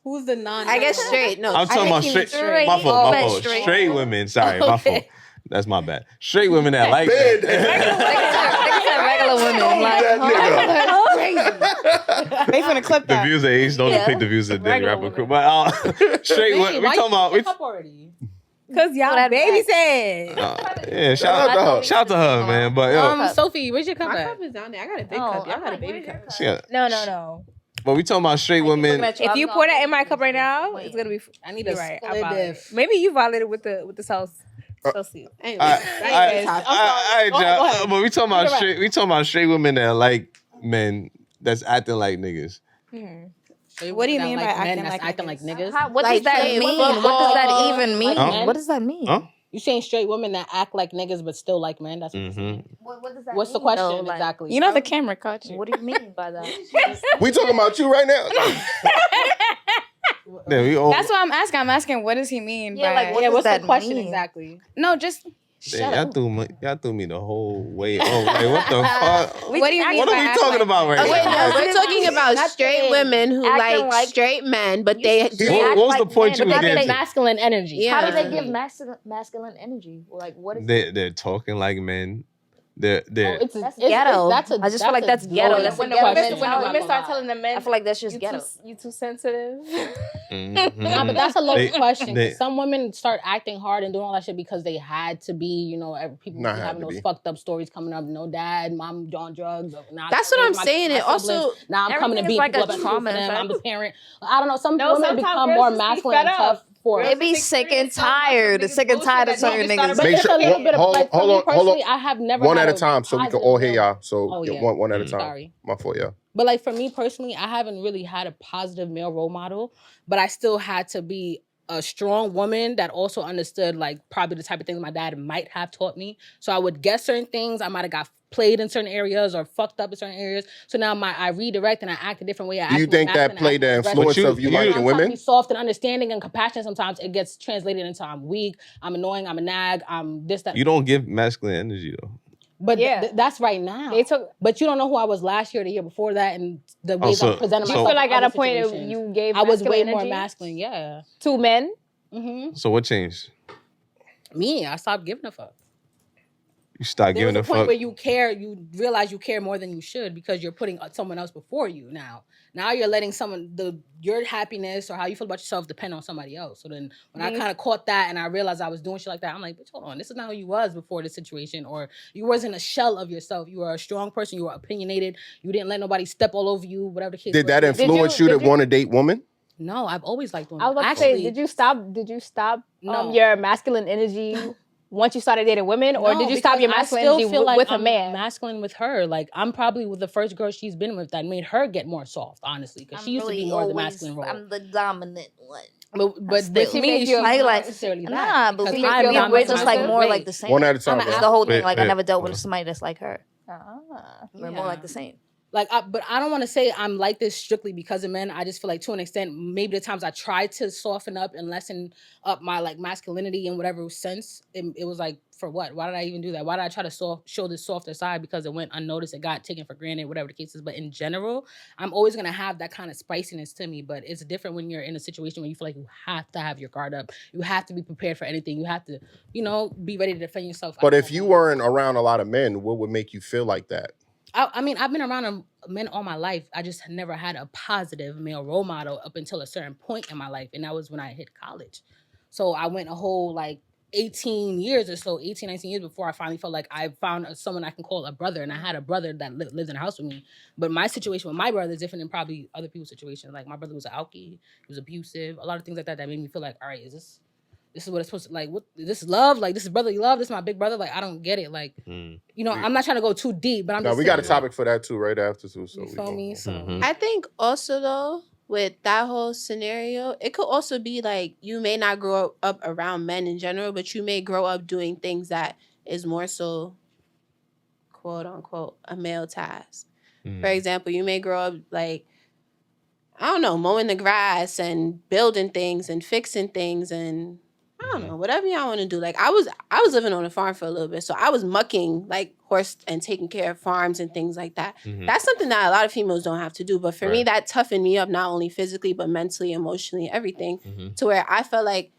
Who's the non? I guess straight. No, I'm talking about straight. My fault. Straight women. Sorry, my fault. That's my bad. Straight women that like men. Regular women like. They finna clip that. The views of H don't depict the views of the Dailyrapupcrew. But straight women. We talking about. Cause y'all baby said. Yeah, shout out to her, man. But Sophie, where's your cup at? My cup is down there. I got a big cup. Y'all got a baby cup. No. But we talking about straight women. If you pour that in my cup right now, it's gonna be. I need a right. split. Maybe you violated with the sauce. So sweet. Anyway, but we talking about straight. We talking about straight women that like men that's acting like niggas. What do you mean by acting like niggas? What does that mean? What does that even mean? What does that mean? You saying straight women that act like niggas but still like men? That's what you're saying. What does that What's mean? the question exactly? You know the camera caught you. What do you mean by that? We talking about you right now? That's what I'm asking. I'm asking, what does he mean? What's the question exactly? No, just y'all threw me the whole way. Oh, like, what the fuck? What do you mean? What are we talking about right now? Wait, no, we're talking about straight women who like straight men, but they. What was the point you were getting to? Masculine energy. Yeah. How do they give masculine energy? Like, what is they're talking like men. That's ghetto. I just feel like that's ghetto. That's when the women start telling the men, I feel like that's just ghetto. You too sensitive. Nah, but that's a low question. Some women start acting hard and doing all that shit because they had to be, you know, people having those fucked up stories coming up. No dad, mom on drugs. That's what I'm saying. It also now I'm coming to beat people up and trauma them. I'm the parent. I don't know. Some women become more masculine and tough. They be sick and tired. Sick and tired of certain niggas. Make sure. Hold on. I have never one at a time, so we can all hear y'all. So one at a time. Sorry. My fault, yeah. But like for me personally, I haven't really had a positive male role model, but I still had to be a strong woman that also understood like probably the type of things my dad might have taught me. So I would guess certain things. I might have got played in certain areas or fucked up in certain areas. So now I redirect and I act a different way. Do you think that played the influence of you liking women? Be soft and understanding and compassionate. Sometimes it gets translated into I'm weak, I'm annoying, I'm a nag, I'm this, that. You don't give masculine energy though. But that's right now. But you don't know who I was last year, the year before that, and the ways I presented myself. You feel like at a point that you gave I was way energy? more masculine, yeah. To men? Mm-hmm. So what changed? Me, I stopped giving a fuck. You start giving a fuck. There was a point where you care, you realize you care more than you should because you're putting someone else before you now. Now you're letting your happiness or how you feel about yourself depend on somebody else. So then when I kind of caught that and I realized I was doing shit like that, I'm like, bitch, hold on. This is not who you was before this situation. Or you wasn't a shell of yourself. You were a strong person. You were opinionated. You didn't let nobody step all over you, whatever the case was. Did that influence you to want to date women? No, I've always liked women. I was about to say, did you stop your masculine energy once you started dating women, or did you stop your masculine energy with a man? Masculine with her, like I'm probably with the first girl she's been with that made her get more soft, honestly, because she used to be more the masculine role. I'm the dominant one. But with me, she's not necessarily that. Nah, but we're just like more like the same. One at a time. It's the whole thing. Like I never dealt with somebody that's like her. We're more like the same. Like, but I don't want to say I'm like this strictly because of men. I just feel like to an extent, maybe the times I tried to soften up and lessen up my like masculinity in whatever sense, it was like, for what? Why did I even do that? Why did I try to show this softer side? Because it went unnoticed, it got taken for granted, whatever the case is. But in general, I'm always going to have that kind of spiciness to me. But it's different when you're in a situation where you feel like you have to have your guard up. You have to be prepared for anything. You have to, be ready to defend yourself. But if you weren't around a lot of men, what would make you feel like that? I mean, I've been around men all my life. I just never had a positive male role model up until a certain point in my life. And that was when I hit college. So I went a whole, 18 years or so, 18, 19 years before I finally felt like I found someone I can call a brother. And I had a brother that lived in a house with me. But my situation with my brother is different than probably other people's situation. Like, my brother was an alkie, he was abusive, a lot of things like that made me feel like, all right, this is what it's supposed to, like, what, this is love? Like, this is brotherly love? This is my big brother? Like, I don't get it. Like, you know, I'm not trying to go too deep, but I'm just we got a topic for that too right after too. So you feel me? So I think also though, with that whole scenario, it could also be like you may not grow up around men in general, but you may grow up doing things that is more so, quote unquote, a male task. For example, you may grow up like, I don't know, mowing the grass and building things and fixing things and I don't know, whatever y'all want to do. Like I was living on a farm for a little bit, so I was mucking like horse and taking care of farms and things like that. That's something that a lot of females don't have to do. But for me, that toughened me up not only physically but mentally, emotionally, everything. To where I felt like,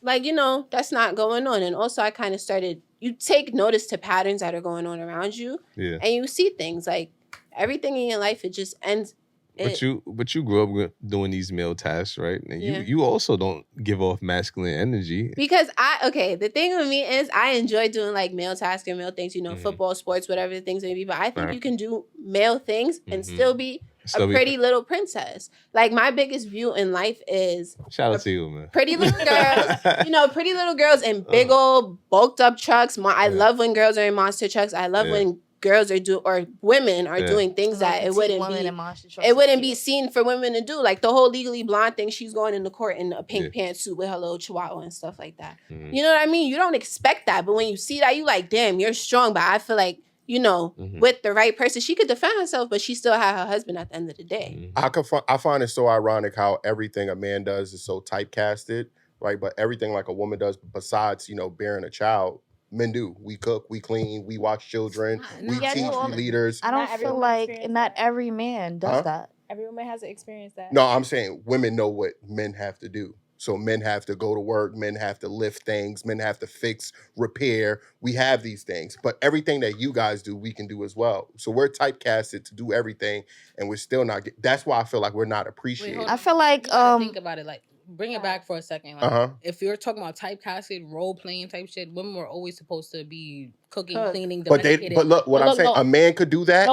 like, you know, that's not going on. And also, I kind of started. You take notice to patterns that are going on around you, and you see things like everything in your life. It just ends. But you grew up doing these male tasks, right? And you also don't give off masculine energy. Because the thing with me is I enjoy doing like male tasks and male things, you know, football, sports, whatever the things may be. But I think you can do male things and still be a pretty little princess. Like my biggest view in life is shout out to you, man. Pretty little girls, you know, pretty little girls in big old bulked up trucks. I love when girls are in monster trucks. I love when girls or women are doing things that it wouldn't be seen for women to do. Like the whole Legally Blonde thing, she's going in the court in a pink pantsuit with her little chihuahua and stuff like that. You know what I mean? You don't expect that, but when you see that, you like, damn, you're strong. But I feel like, you know, with the right person, she could defend herself, but she still had her husband at the end of the day. I find it so ironic how everything a man does is so typecasted, right? But everything like a woman does, besides, you know, bearing a child, men do. We cook, we clean, we watch children, we teach, we leaders. I don't feel like not every man does that. Every woman has to experience that. No, I'm saying women know what men have to do. So men have to go to work, men have to lift things, men have to fix, repair. We have these things. But everything that you guys do, we can do as well. So we're typecasted to do everything, and we're still not that's why I feel like we're not appreciated. I feel like think about it, like bring it back for a second. Like, if you're talking about typecasted role playing type shit, women were always supposed to be cooking, cleaning. But look, I'm saying, a man could do that,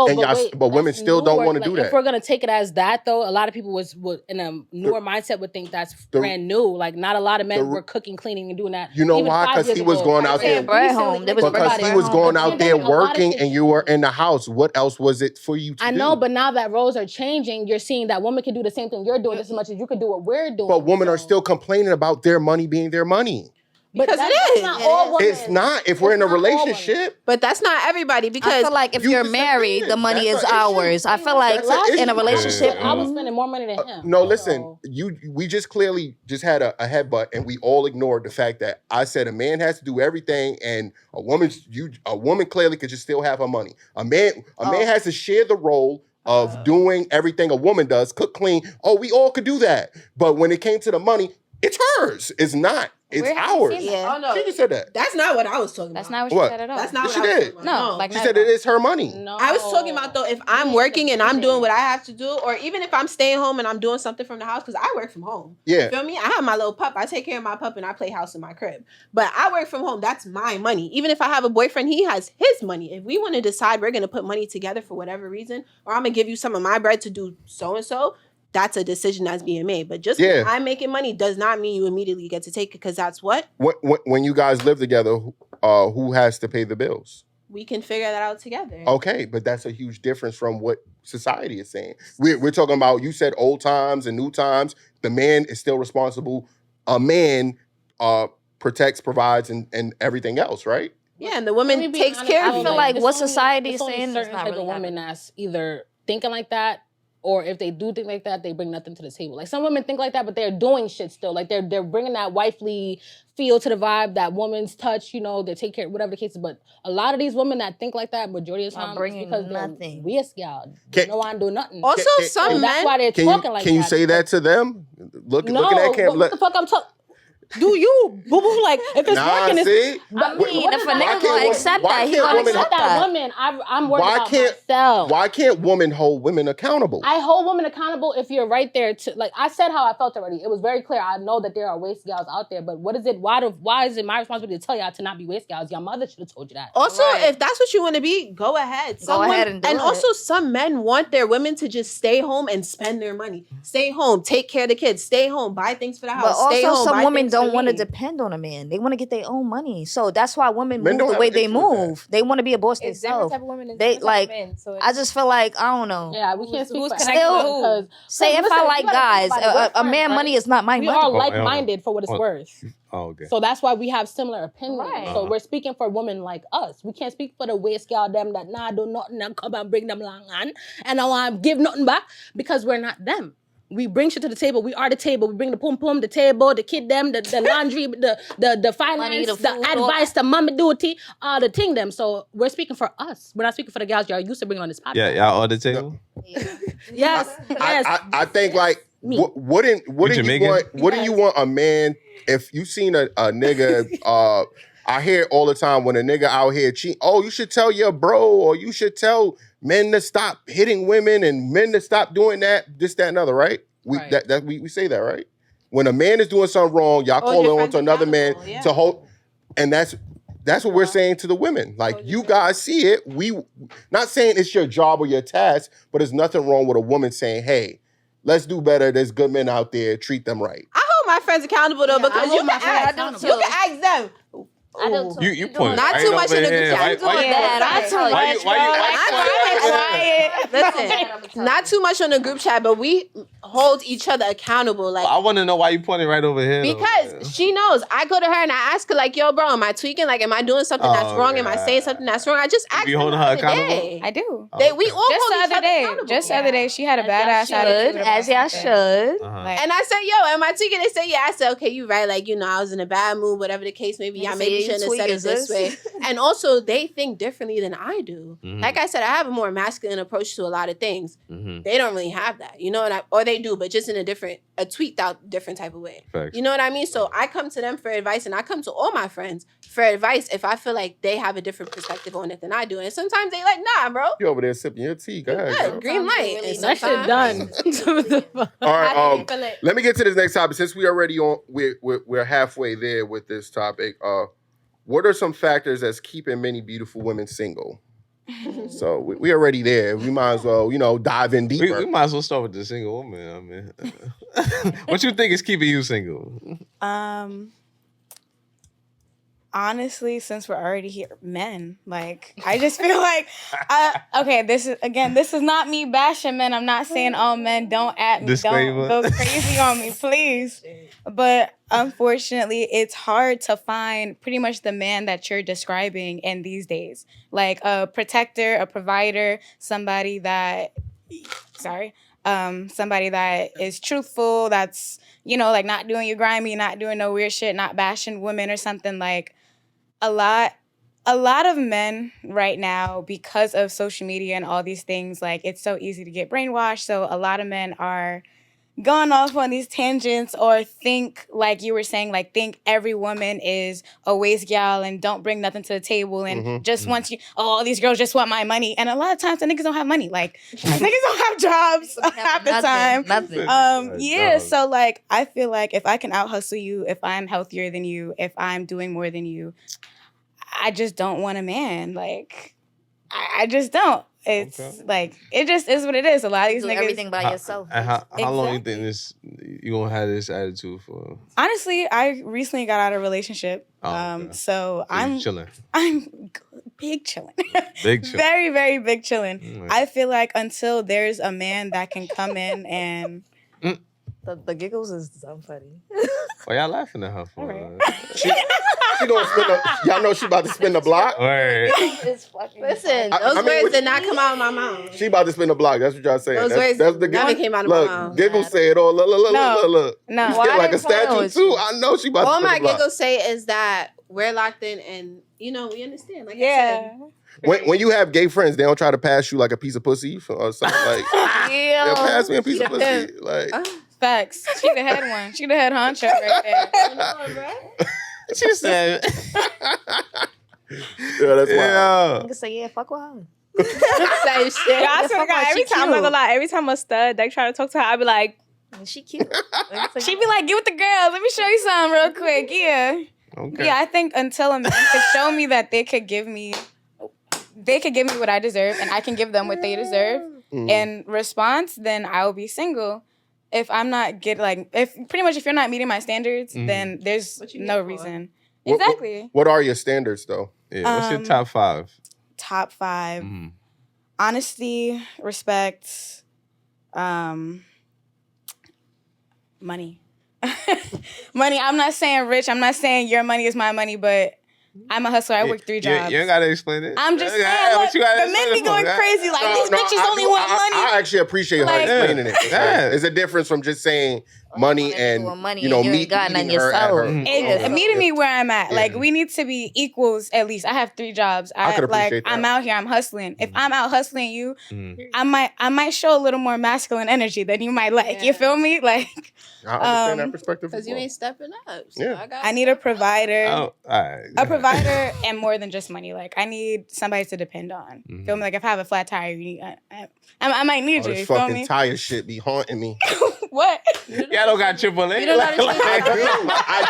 but women still don't want to do that. If we're gonna take it as that, though, a lot of people would in a newer mindset would think that's brand new. Like, not a lot of men were cooking, cleaning, and doing that. You know why? Because he was going out there. Because he was going out there working, and you were in the house. What else was it for you to do? I know, but now that roles are changing, you're seeing that women can do the same thing you're doing just as much as you can do what we're doing. But women are still complaining about their money being their money. Because it is. Not all women. It's not if we're in a relationship. But that's not everybody. Because I feel like if you're married, the money is ours. I feel like in a relationship, I was spending more money than him. No, listen. We just clearly just had a headbutt, and we all ignored the fact that I said a man has to do everything, and a woman clearly could just still have her money. A man has to share the role of doing everything a woman does, cook, clean. Oh, we all could do that. But when it came to the money, it's hers. It's not. It's ours. Yeah. Oh, no. She just said that. That's not what I was talking about. That's not what she said at all. That's not what she I was did. talking about. No, like she said it is her money. No. I was talking about, though, if I'm working and I'm doing what I have to do, or even if I'm staying home and I'm doing something from the house, because I work from home. Yeah. You feel me? I have my little pup. I take care of my pup and I play house in my crib. But I work from home. That's my money. Even if I have a boyfriend, he has his money. If we want to decide we're going to put money together for whatever reason, or I'm going to give you some of my bread to do so-and-so, that's a decision that's being made. But just because I'm making money does not mean you immediately get to take it, because that's what? When you guys live together, who has to pay the bills? We can figure that out together. Okay, but that's a huge difference from what society is saying. We're talking about, you said old times and new times. The man is still responsible. A man protects, provides, and everything else, right? Yeah, and the woman takes care of you. I feel like what society is saying there's not really a woman that's either thinking like that, or if they do think like that, they bring nothing to the table. Like, some women think like that, but they're doing shit still. Like, they're bringing that wifely feel to the vibe, that woman's touch, you know, they take care, whatever the case is. But a lot of these women that think like that, majority of the time, it's because they're weird, y'all. No one do nothing. Also, some men... That's why they're talking like that. Can you say that to them? Looking at camera. What the fuck I'm talking... Do you, boo boo? Like, if it's working, if a nigga gonna accept that, he gonna accept that. Women, I'm worried about myself. Why can't women hold women accountable? I hold women accountable if you're right there. Like I said, how I felt already. It was very clear. I know that there are waste gals out there, but what is it? Why is it my responsibility to tell y'all to not be waste gals? Your mother should have told you that. Also, if that's what you want to be, go ahead. Go ahead and do it. Also, some men want their women to just stay home and spend their money. Stay home, take care of the kids. Stay home, buy things for the house. But stay also, home, some buy women don't want to depend depend on a man. They want to get their own money. So that's why women Men move don't the way have they an issue with move. They want to be a boss It's different themselves. type of women and They different type like. of men. So I just feel like I don't know. Yeah, we can't speak who's for connected everyone with who? because Say if I like guys, a man money is not my we money. are like-minded for what it's worth. Oh, okay. So that's why we have similar opinions. Right. So we're speaking for women like us. We can't speak for the waste girl them that do nothing and come and bring them along and I want to give nothing back because we're not them. We bring shit to the table. We are the table. We bring the pum pum, the table, the kid them, the laundry, the finance, Money, the the food, advice, the mommy duty, the thing them. So we're speaking for us. We're not speaking for the gals y'all used to bring on this podcast. Yeah, y'all on the table. Yes. I think like wouldn't you want a man if you seen a nigga I hear all the time when a nigga out here cheat, oh, you should tell your bro or you should tell men to stop hitting women and men to stop doing that, this, that, and other, right? We say that, right? When a man is doing something wrong, y'all call it on to another man to hold, and that's what we're saying to the women. Like, you guys see it. We not saying it's your job or your task, but there's nothing wrong with a woman saying, hey, let's do better. There's good men out there. Treat them right. I hold my friends accountable though because you can ask them. I do too. You point not too much in the group chat. I'm doing that. I'm Listen, not too much on the group chat, but we hold each other accountable. Like, I want to know why you pointing right over here. Because she knows. I go to her and I ask her, like, yo, bro, am I tweaking? Like, am I doing something that's wrong? Am I saying something that's wrong? I just ask her. You holding her accountable? I do. We all hold each other accountable. Just the other day, she had a badass attitude. As y'all should. And I said, yo, am I tweaking? They say, yeah. I said, okay, you right. Like, I was in a bad mood, whatever the case may be. I maybe shouldn't have said it this way. And also, they think differently than I do. Mm-hmm. Like I said, I have a more masculine approach to a lot of things. Mm-hmm. They don't really have that, or they do, but just in a tweaked out different type of way. Facts. You know what I mean? So I come to them for advice, and I come to all my friends for advice if I feel like they have a different perspective on it than I do. And sometimes they like, nah, bro. You over there sipping your tea. Go ahead. Good. Green light. Really that shit done. All right. Let me get to this next topic. Since we already we're halfway there with this topic. What are some factors that's keeping many beautiful women single? So we already there. We might as well, dive in deeper. We might as well start with the single woman. I mean, what you think is keeping you single? Honestly, since we're already here, men. Like, I just feel like, this is not me bashing men. I'm not saying all men don't at me. Disclaimer. Don't go crazy on me, please. But unfortunately, it's hard to find pretty much the man that you're describing in these days. Like a protector, a provider, somebody that is truthful, that's, like not doing you grimy, not doing no weird shit, not bashing women or something. Like, a lot of men right now, because of social media and all these things, like, it's so easy to get brainwashed. So a lot of men are going off on these tangents or think, like you were saying, like, think every woman is a waste gal and don't bring nothing to the table and just wants you, all these girls just want my money. And a lot of times the niggas don't have money. Like, niggas don't have jobs half the time. Nothing. So, like, I feel like if I can out-hustle you, if I'm healthier than you, if I'm doing more than you, I just don't want a man. Like, I just don't. It's like, it just is what it is. A lot of these niggas everything by yourself. How long you think you gonna have this attitude for? Honestly, I recently got out of a relationship. So I'm chilling. I'm big chilling. Big chilling. Very, very big chilling. I feel like until there's a man that can come in and the giggles is so funny. Why y'all laughing at her for? Right. She gonna y'all know she about to spin the block? Right. Listen, those words did not come out of my mouth. She about to spin the block. That's what y'all saying. That's the never came out of my mouth. Giggle say it all. Look. No. You get like a statue too. I know she about to spin the block. All my giggles say is that we're locked in and, we understand. Like I said. When you have gay friends, they don't try to pass you like a piece of pussy or something like. Yeah. Pass me a piece of pussy. Like. Facts. She the head one. She the head honcho right there. She said. Yeah, that's why. Nigga say, yeah, fuck with her. Same shit. Yeah, I swear to God, every time, I'm not gonna lie, every time a stud, they try to talk to her, I be like, she cute. She be like, get with the girls. Let me show you something real quick. Yeah. Okay. Yeah, I think until a man could show me that they could give me what I deserve and I can give them what they deserve in response, then I will be single. If I'm not if you're not meeting my standards, then there's no reason. Exactly. What are your standards though? Yeah, what's your top 5? Top 5. Honesty, respect, money. Money. I'm not saying rich. I'm not saying your money is my money, but I'm a hustler. I work 3 jobs. You ain't gotta explain it. I'm just saying, look, the men be going crazy. Like, these bitches only want money. I actually appreciate her explaining it. There's a difference from just saying money and, meeting her at her. Meeting me where I'm at. Like, we need to be equals at least. I have 3 jobs. I could appreciate that. I'm out here. I'm hustling. If I'm out hustling you, I might show a little more masculine energy than you might like. You feel me? Like, I understand that perspective. Because you ain't stepping up. So I need a provider. Oh, all right. A provider and more than just money. Like, I need somebody to depend on. Feel me? Like, if I have a flat tire, I might need you. This You feel fucking me? tire shit be haunting me. What? Y'all don't got AAA. You don't got I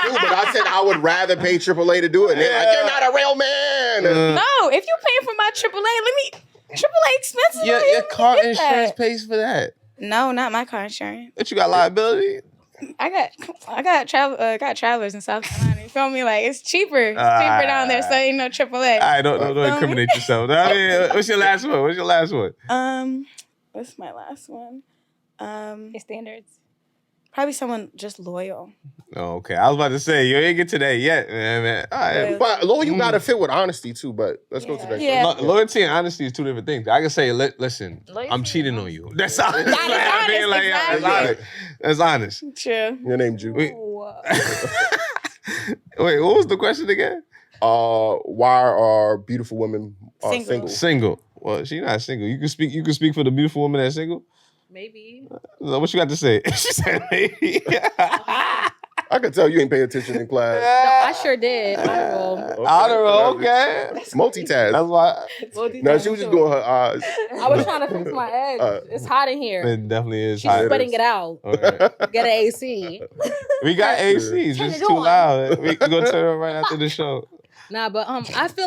do, but I said I would rather pay AAA to do it. They're like, you're not a real man. No, if you're paying for my AAA, AAA expenses. Your car insurance pays for that. No, not my car insurance. But you got liability. I got travelers in South Carolina. You feel me? Like, it's cheaper. It's cheaper down there, so ain't no AAA. All right, don't incriminate yourself. I mean, what's your last one? What's my last one? Your standards. Probably someone just loyal. Oh, okay. I was about to say, you ain't get to that yet, man. All right. But loyal, you gotta fit with honesty too. But let's go to the next one. Loyalty and honesty is 2 different things. I can say, listen, loyalty, I'm cheating on you. That's honest. That's honest. True. Your name, Jew. Wait, what was the question again? Why are beautiful women single? Single. Well, she's not single. You can speak for the beautiful woman that's single? Maybe. What you got to say? She said maybe. I could tell you ain't paying attention in class. No, I sure did. Honor roll, okay. Multitask. That's why. No, she was just doing her eyes. I was trying to fix my edge. It's hot in here. It definitely is She's hot. sweating it out. Right. Get an AC. We got AC. It's just too loud. We can go turn it right after the show. Nah, but I feel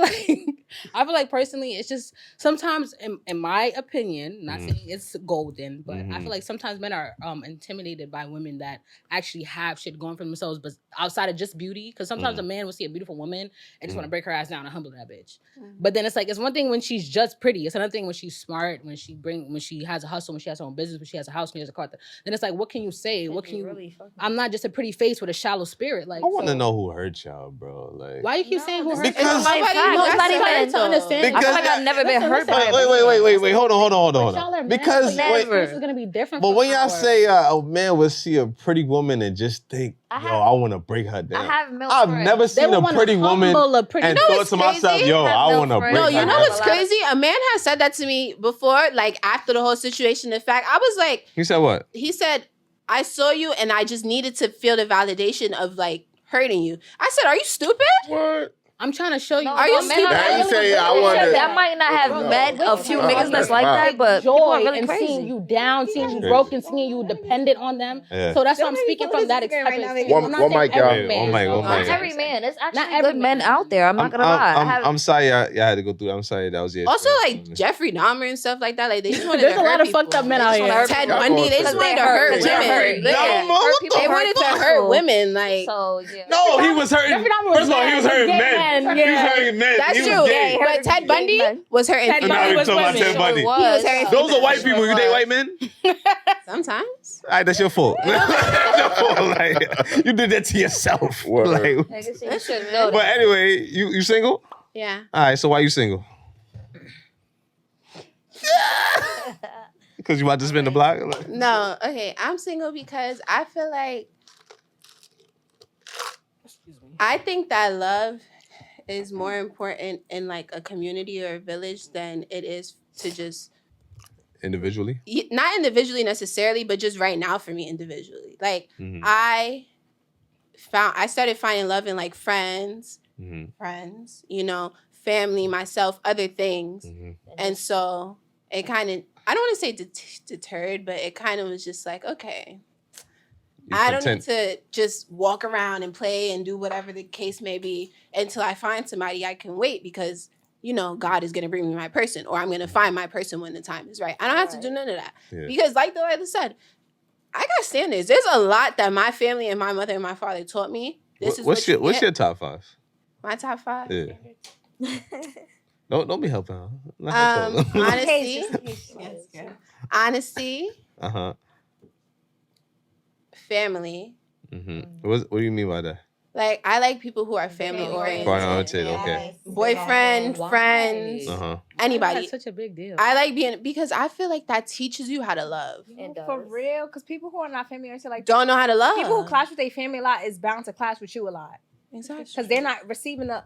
like personally, it's just sometimes, in my opinion, not saying it's golden, but I feel like sometimes men are intimidated by women that actually have shit going for themselves, but outside of just beauty. Because sometimes a man will see a beautiful woman and just want to break her ass down and humble that bitch. But then it's like, it's one thing when she's just pretty. It's another thing when she's smart, when she has a hustle, when she has her own business, when she has a house, when she has a car. Then it's like, what can you say? What can you? Really I'm not just a pretty face with a shallow spirit. Like, I want to know who hurt y'all, bro. Like, why you keep saying who hurt? Because to understand. I feel like I've never been hurt by it. Wait, hold on. Because this is gonna be different. But when y'all say a man would see a pretty woman and just think, I want to break her down. I've never seen a pretty woman and thought to myself, I want to break her down. No, you know what's crazy? A man has said that to me before, like after the whole situation. In fact, I was like, he said what? He said, I saw you and I just needed to feel the validation of like hurting you. I said, are you stupid? What? I'm trying to show you. Are you stupid? That might not have met a few niggas that's like that, but people are really crazy. Seeing you down, seeing you broken, seeing you dependent on them. Yeah. So that's why I'm speaking from that experience. One mic, y'all. Not every man. There's actually good men out there. I'm not gonna lie. I'm sorry y'all had to go through that. I'm sorry that was it. Also, like Jeffrey Dahmer and stuff like that. Like they just wanted There's to hurt a lot of fucked up men out here. Ted Bundy. They just wanted to hurt women. They wanted to hurt women. Like no, he was hurting. First of all, he was hurting men. He was hurting men. That's true. But Ted Bundy was hurting. Ted Bundy was women. Those are white people. You date white men? Sometimes. All right, that's your fault. That's your fault. Like, you did that to yourself. Like, but anyway, you single? Yeah. All right, so why you single? Because you about to spin the block? Like, no, okay. I'm single because I feel like I think that love is more important in like a community or a village than it is to just individually? Not individually necessarily, but just right now for me individually. Like I started finding love in like friends, you know, family, myself, other things. And so it kind of, I don't want to say deterred, but it kind of was just like, okay, I don't need to just walk around and play and do whatever the case may be until I find somebody I can wait because, you know, God is going to bring me my person or I'm going to find my person when the time is right. I don't have to do none of that. Because like the other said, I got standards. There's a lot that my family and my mother and my father taught me. What's your top 5? My top 5? Yeah. Don't be helping out. Honesty. Honesty. Family. What do you mean by that? Like, I like people who are family oriented. Okay. Boyfriend, friends, anybody. That's such a big deal. I like being, because I feel like that teaches you how to love. For real, because people who are not family oriented like don't know how to love. People who clash with their family a lot is bound to clash with you a lot. Exactly. Because they're not receiving the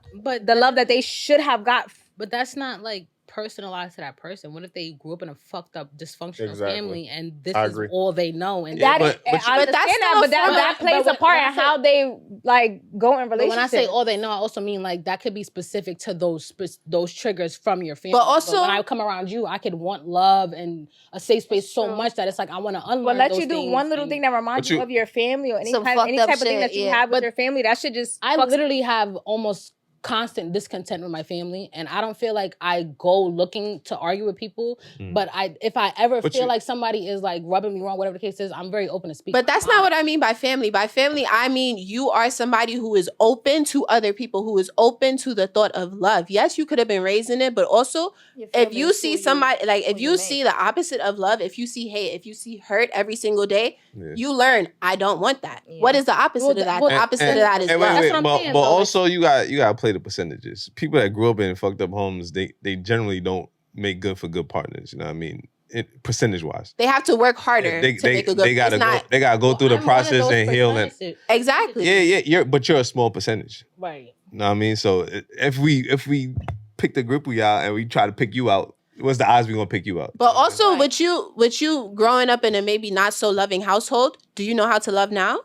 love that they should have got. But that's not like personalized to that person. What if they grew up in a fucked up dysfunctional family and this is all they know? And that plays a part in how they like go in relationships. But when I say all they know, I also mean like that could be specific to those triggers from your family. But also, when I come around you, I could want love and a safe space so much that it's like I want to unlearn. But let you do one little thing that reminds you of your family or any type of thing that you have with your family. That should just. I literally have almost constant discontent with my family, and I don't feel like I go looking to argue with people. But if I ever feel like somebody is like rubbing me wrong, whatever the case is, I'm very open to speak. But that's not what I mean by family. By family, I mean you are somebody who is open to other people, who is open to the thought of love. Yes, you could have been raised in it, but also if you see somebody like if you see the opposite of love, if you see hate, if you see hurt every single day, you learn I don't want that. What is the opposite of that? The opposite of that is love. That's what I'm saying. But also you got to play the percentages. People that grew up in fucked up homes, they generally don't make good for good partners. You know what I mean? Percentage wise, they have to work harder to make a good. They gotta go through the process and heal. And exactly. Yeah. You're a small percentage, right? You know what I mean? So if we pick the group we out and we try to pick you out, what's the odds we gonna pick you out? But also, with you growing up in a maybe not so loving household, do you know how to love now?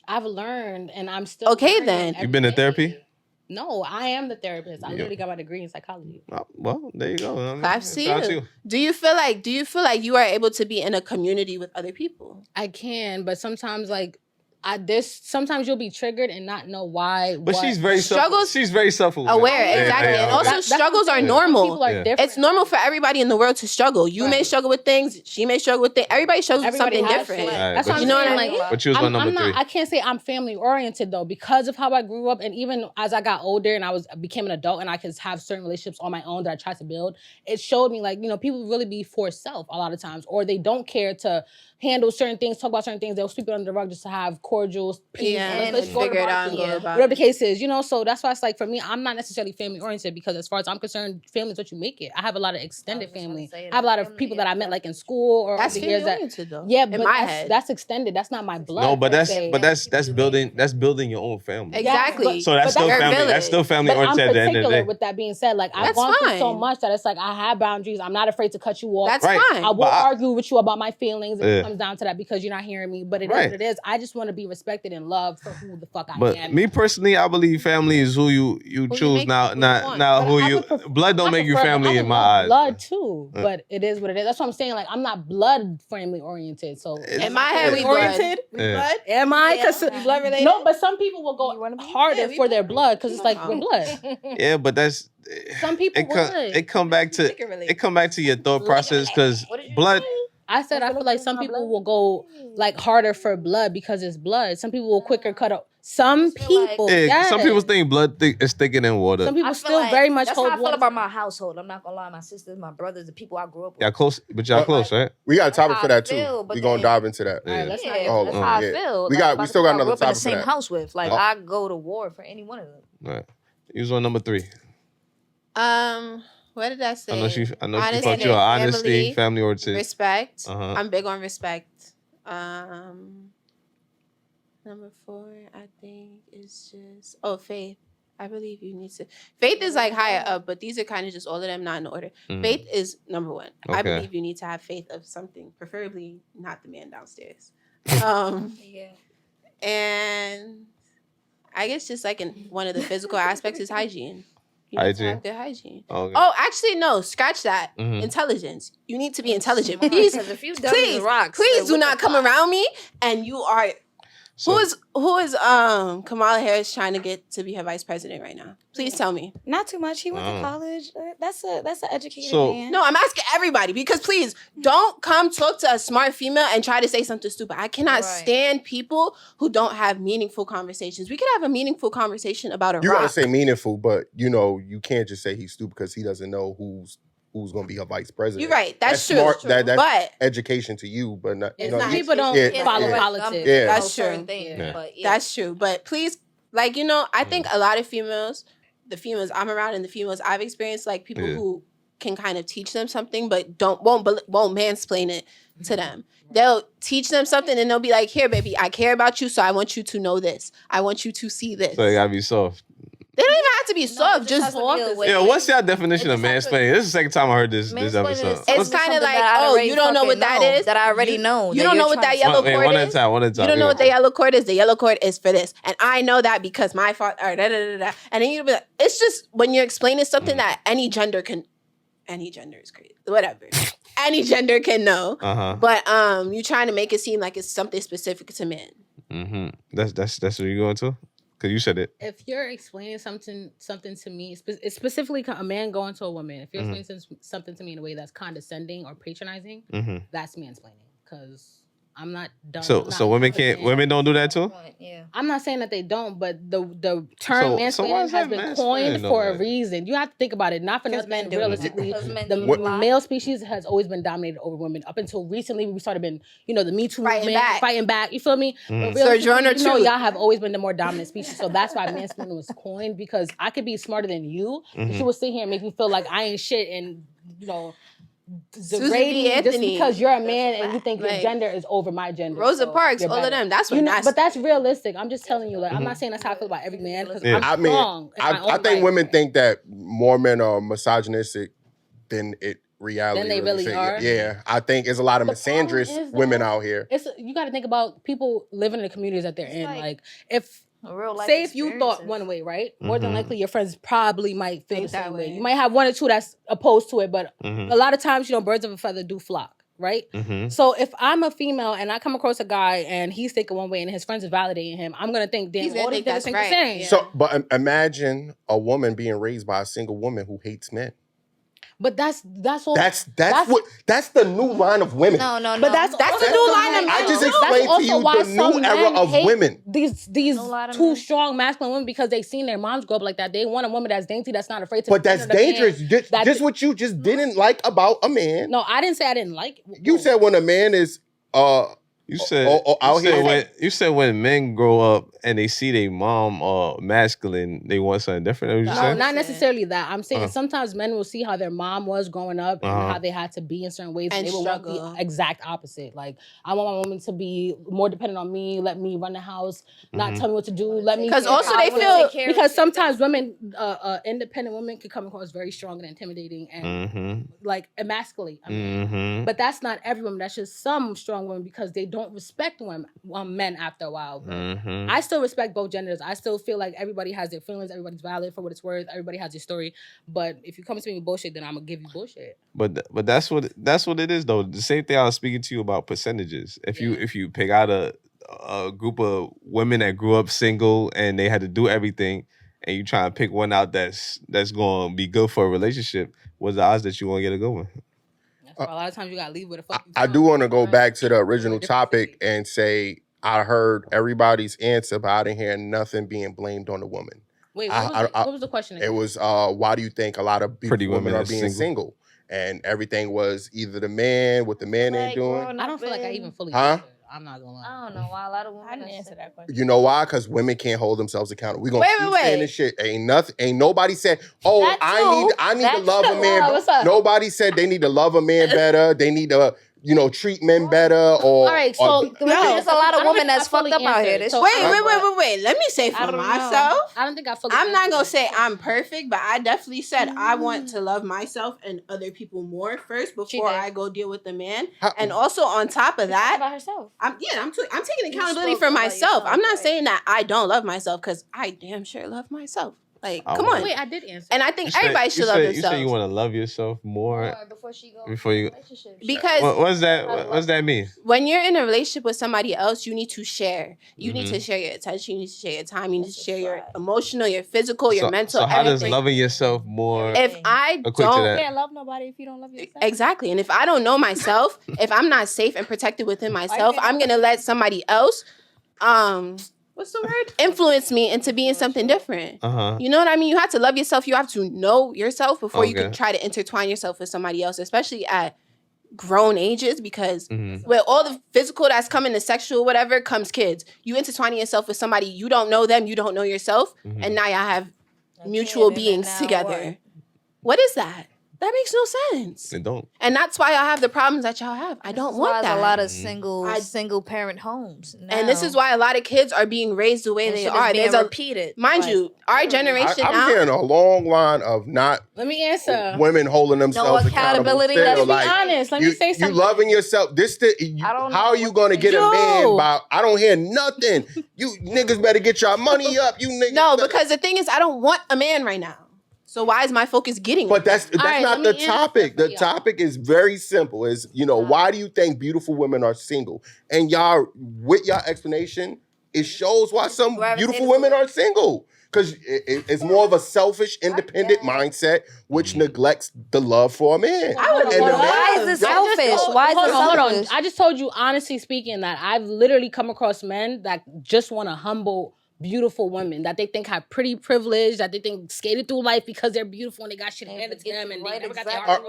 I've learned, and I'm still okay. Then you've been to therapy. No, I am the therapist. I literally got my degree in psychology. Well, there you go. I've seen you. Do you feel like you are able to be in a community with other people? I can, but sometimes like sometimes you'll be triggered and not know why. But she's very self-aware. Exactly. And also struggles are normal. People are different. It's normal for everybody in the world to struggle. You may struggle with things. She may struggle with things. Everybody struggles with something different. That's what you know what I mean? But you was on number 3. I can't say I'm family oriented though, because of how I grew up, and even as I got older and I became an adult and I could have certain relationships on my own that I tried to build. It showed me like, people really be for self a lot of times, or they don't care to handle certain things, talk about certain things. They'll sweep it under the rug just to have cordial peace. Let's figure it out and go about whatever the case is, So that's why it's like for me, I'm not necessarily family oriented, because as far as I'm concerned, family is what you make it. I have a lot of extended family. I have a lot of people that I met like in school or that's over the years. Oriented, though. Yeah, but that's extended. That's not my blood. No, but that's building your own family. Exactly. So that's still family. That's still family oriented at the end of the day. With that being said, like I've gone through so much that it's like I have boundaries. I'm not afraid to cut you off. That's fine. I will argue with you about my feelings if it comes down to that, because you're not hearing me. But it is what it is. I just want to be respected and loved for who the fuck I am. But me personally, I believe family is who you choose. Not who you. Blood don't make you family in my eyes. Blood too, but it is what it is. That's what I'm saying. Like I'm not blood family oriented. So in my head, we oriented. Blood? Am I? Because blood related. No, but some people will go harder for their blood because it's like we're blood. Yeah, but that's some people. It come back to your thought process, because blood. I said I feel like some people will go like harder for blood because it's blood. Some people will quicker cut up. Some people, some people think blood is thicker than water. Some people still very much hold. That's how I feel about my household. I'm not gonna lie, my sisters, my brothers, the people I grew up with. Yeah, close, but y'all close, right? We got a topic for that too. We're gonna dive into that. That's how I feel. We still got another topic for that. In the same house with, like I go to war for any one of them. Right. You was on number 3. What did I say? I know she thought you were honesty, family oriented. Respect. I'm big on respect. Number 4, I think, is just faith. I believe you need to. Faith is like higher up, but these are kind of just all of them, not in order. Faith is number one. Okay. I believe you need to have faith of something, preferably not the man downstairs. And I guess just like in one of the physical aspects is hygiene. You need to have good hygiene. Okay. Oh, actually, no. Scratch that. Intelligence. You need to be intelligent. Please do not come around me and you are... So, who is Kamala Harris trying to get to be her vice president right now? Please tell me. Not too much. He went to college. That's an educated man. No, I'm asking everybody because please don't come talk to a smart female and try to say something stupid. I cannot stand people who don't have meaningful conversations. We could have a meaningful conversation about a rock. You gotta say meaningful, but you can't just say he's stupid because he doesn't know who's going to be her vice president. You're right. That's true. Smart, that's education to you, but not. People don't follow politics. Yeah. That's true. But that's true. But please, I think a lot of females, the females I'm around and the females I've experienced, like people who can kind of teach them something, but won't mansplain it to them. They'll teach them something and they'll be like, "Here, baby, I care about you, so I want you to know this. I want you to see this." So you gotta be soft. They don't even have to be soft. Just what's your definition of mansplaining? This is the second time I heard this episode. It's kind of like, you don't know what that is? That I already know. You don't know what that yellow cord is? One at a time. You don't know what the yellow cord is? The yellow cord is for this. And I know that because my father, and then you'll be like, it's just when you're explaining something that any gender is crazy. Whatever. Any gender can know. But you're trying to make it seem like it's something specific to men. That's what you're going to? Because you said it. If you're explaining something to me, it's specifically a man going to a woman. If you're explaining something to me in a way that's condescending or patronizing, that's mansplaining. Because I'm not done. So women don't do that too? Yeah. I'm not saying that they don't, but the term mansplaining has been coined for a reason. You have to think about it. Not for nothing. Realistically, the male species has always been dominated over women. Up until recently, we started been, the Me Too movement, fighting back. You feel me? But y'all have always been the more dominant species. So that's why mansplaining was coined, because I could be smarter than you. But you will sit here and make me feel like I ain't shit and, degrading just because you're a man and you think your gender is over my gender. Rosa Parks, all of them. That's what but that's realistic. I'm just telling you. I'm not saying that's how I feel about every man. Because I'm wrong. I think women think that more men are misogynistic than reality. Than they really are. Yeah, I think there's a lot of misandrous women out here. You got to think about people living in the communities that they're in. Like if. Say if you thought one way, right? More than likely your friends probably might feel the same way. You might have one or two that's opposed to it, but a lot of times, birds of a feather do flock, right? So if I'm a female and I come across a guy and he's thinking one way and his friends are validating him, I'm going to think, damn, all these niggas think the same. So, but imagine a woman being raised by a single woman who hates men. But that's all. That's the new line of women. No. But that's the new line of men. I just explained to you the new era of women. These two strong masculine women, because they seen their moms grow up like that. They want a woman that's dainty, that's not afraid to. But that's dangerous. Just what you just didn't like about a man. No, I didn't say I didn't like it. You said when a man is You said when men grow up and they see their mom masculine, they want something different. No, not necessarily that. I'm saying sometimes men will see how their mom was growing up and how they had to be in certain ways, and they will want the exact opposite. Like, I want my woman to be more dependent on me, let me run the house, not tell me what to do, let me. Because also they feel because sometimes women, independent women, can come across very strong and intimidating and like emasculate. But that's not every woman. That's just some strong women, because they don't respect men after a while. I still respect both genders. I still feel like everybody has their feelings. Everybody's valid for what it's worth. Everybody has their story. But if you come to me with bullshit, then I'm gonna give you bullshit. But that's what it is though. The same thing I was speaking to you about percentages. If you pick out a group of women that grew up single and they had to do everything, and you try to pick one out that's gonna be good for a relationship, what's the odds that you won't get a good one? A lot of times you gotta leave with a fucking. I do want to go back to the original topic and say I heard everybody's answer, but I didn't hear nothing being blamed on the woman. Wait, what was the question again? It was why do you think a lot of pretty women are being single? And everything was either the man, what the man ain't doing. I don't feel like I even fully. I'm not gonna lie. I don't know why a lot of women. I didn't answer that question. You know why? Because women can't hold themselves accountable. We gonna keep saying this shit. Ain't nobody said, I need to love a man. Nobody said they need to love a man better. They need to treat men better or. All right, so there's a lot of women that's fucked up out here. Wait. Let me say for myself. I don't think I fully. I'm not gonna say I'm perfect, but I definitely said I want to love myself and other people more first before I go deal with the man. And also on top of that, about herself. I'm taking accountability for myself. I'm not saying that I don't love myself because I damn sure love myself. Like, come on. Wait, I did answer. And I think everybody should love themselves. You say you want to love yourself more before you go relationship. Because what does that mean? When you're in a relationship with somebody else, you need to share. You need to share your attention. You need to share your time. You need to share your emotional, your physical, your mental. So how everything. does loving yourself more? If I you can't love nobody if you don't love yourself. Exactly. And if I don't know myself, if I'm not safe and protected within myself, I'm gonna let somebody else what's the word? Influence me into being something different. You know what I mean? You have to love yourself. You have to know yourself before you can try to intertwine yourself with somebody else, especially at grown ages, because with all the physical that's coming, the sexual, whatever, comes kids. You intertwining yourself with somebody, you don't know them, you don't know yourself, and now y'all have mutual beings together. What is that? That makes no sense. It don't. And that's why y'all have the problems that y'all have. I don't want that. There's a lot of single parent homes now. And this is why a lot of kids are being raised the way they are. There's repeated. Mind you, our generation I'm hearing a long line of not. Let me answer. Women holding themselves accountability. Let's be honest. Let me say something. You loving yourself. How are you going to get a man by? I don't hear nothing. You niggas better get your money up. You niggas. No, because the thing is, I don't want a man right now. So why is my focus getting? But that's not the topic. The topic is very simple. Is why do you think beautiful women are single? And y'all, with your explanation, it shows why some beautiful women are single. Because it's more of a selfish, independent mindset, which neglects the love for a man. Why is this selfish? Hold on. I just told you, honestly speaking, that I've literally come across men that just want to humble beautiful women that they think have pretty privilege, that they think skated through life because they're beautiful and they got shit handed to them and they never got their heart.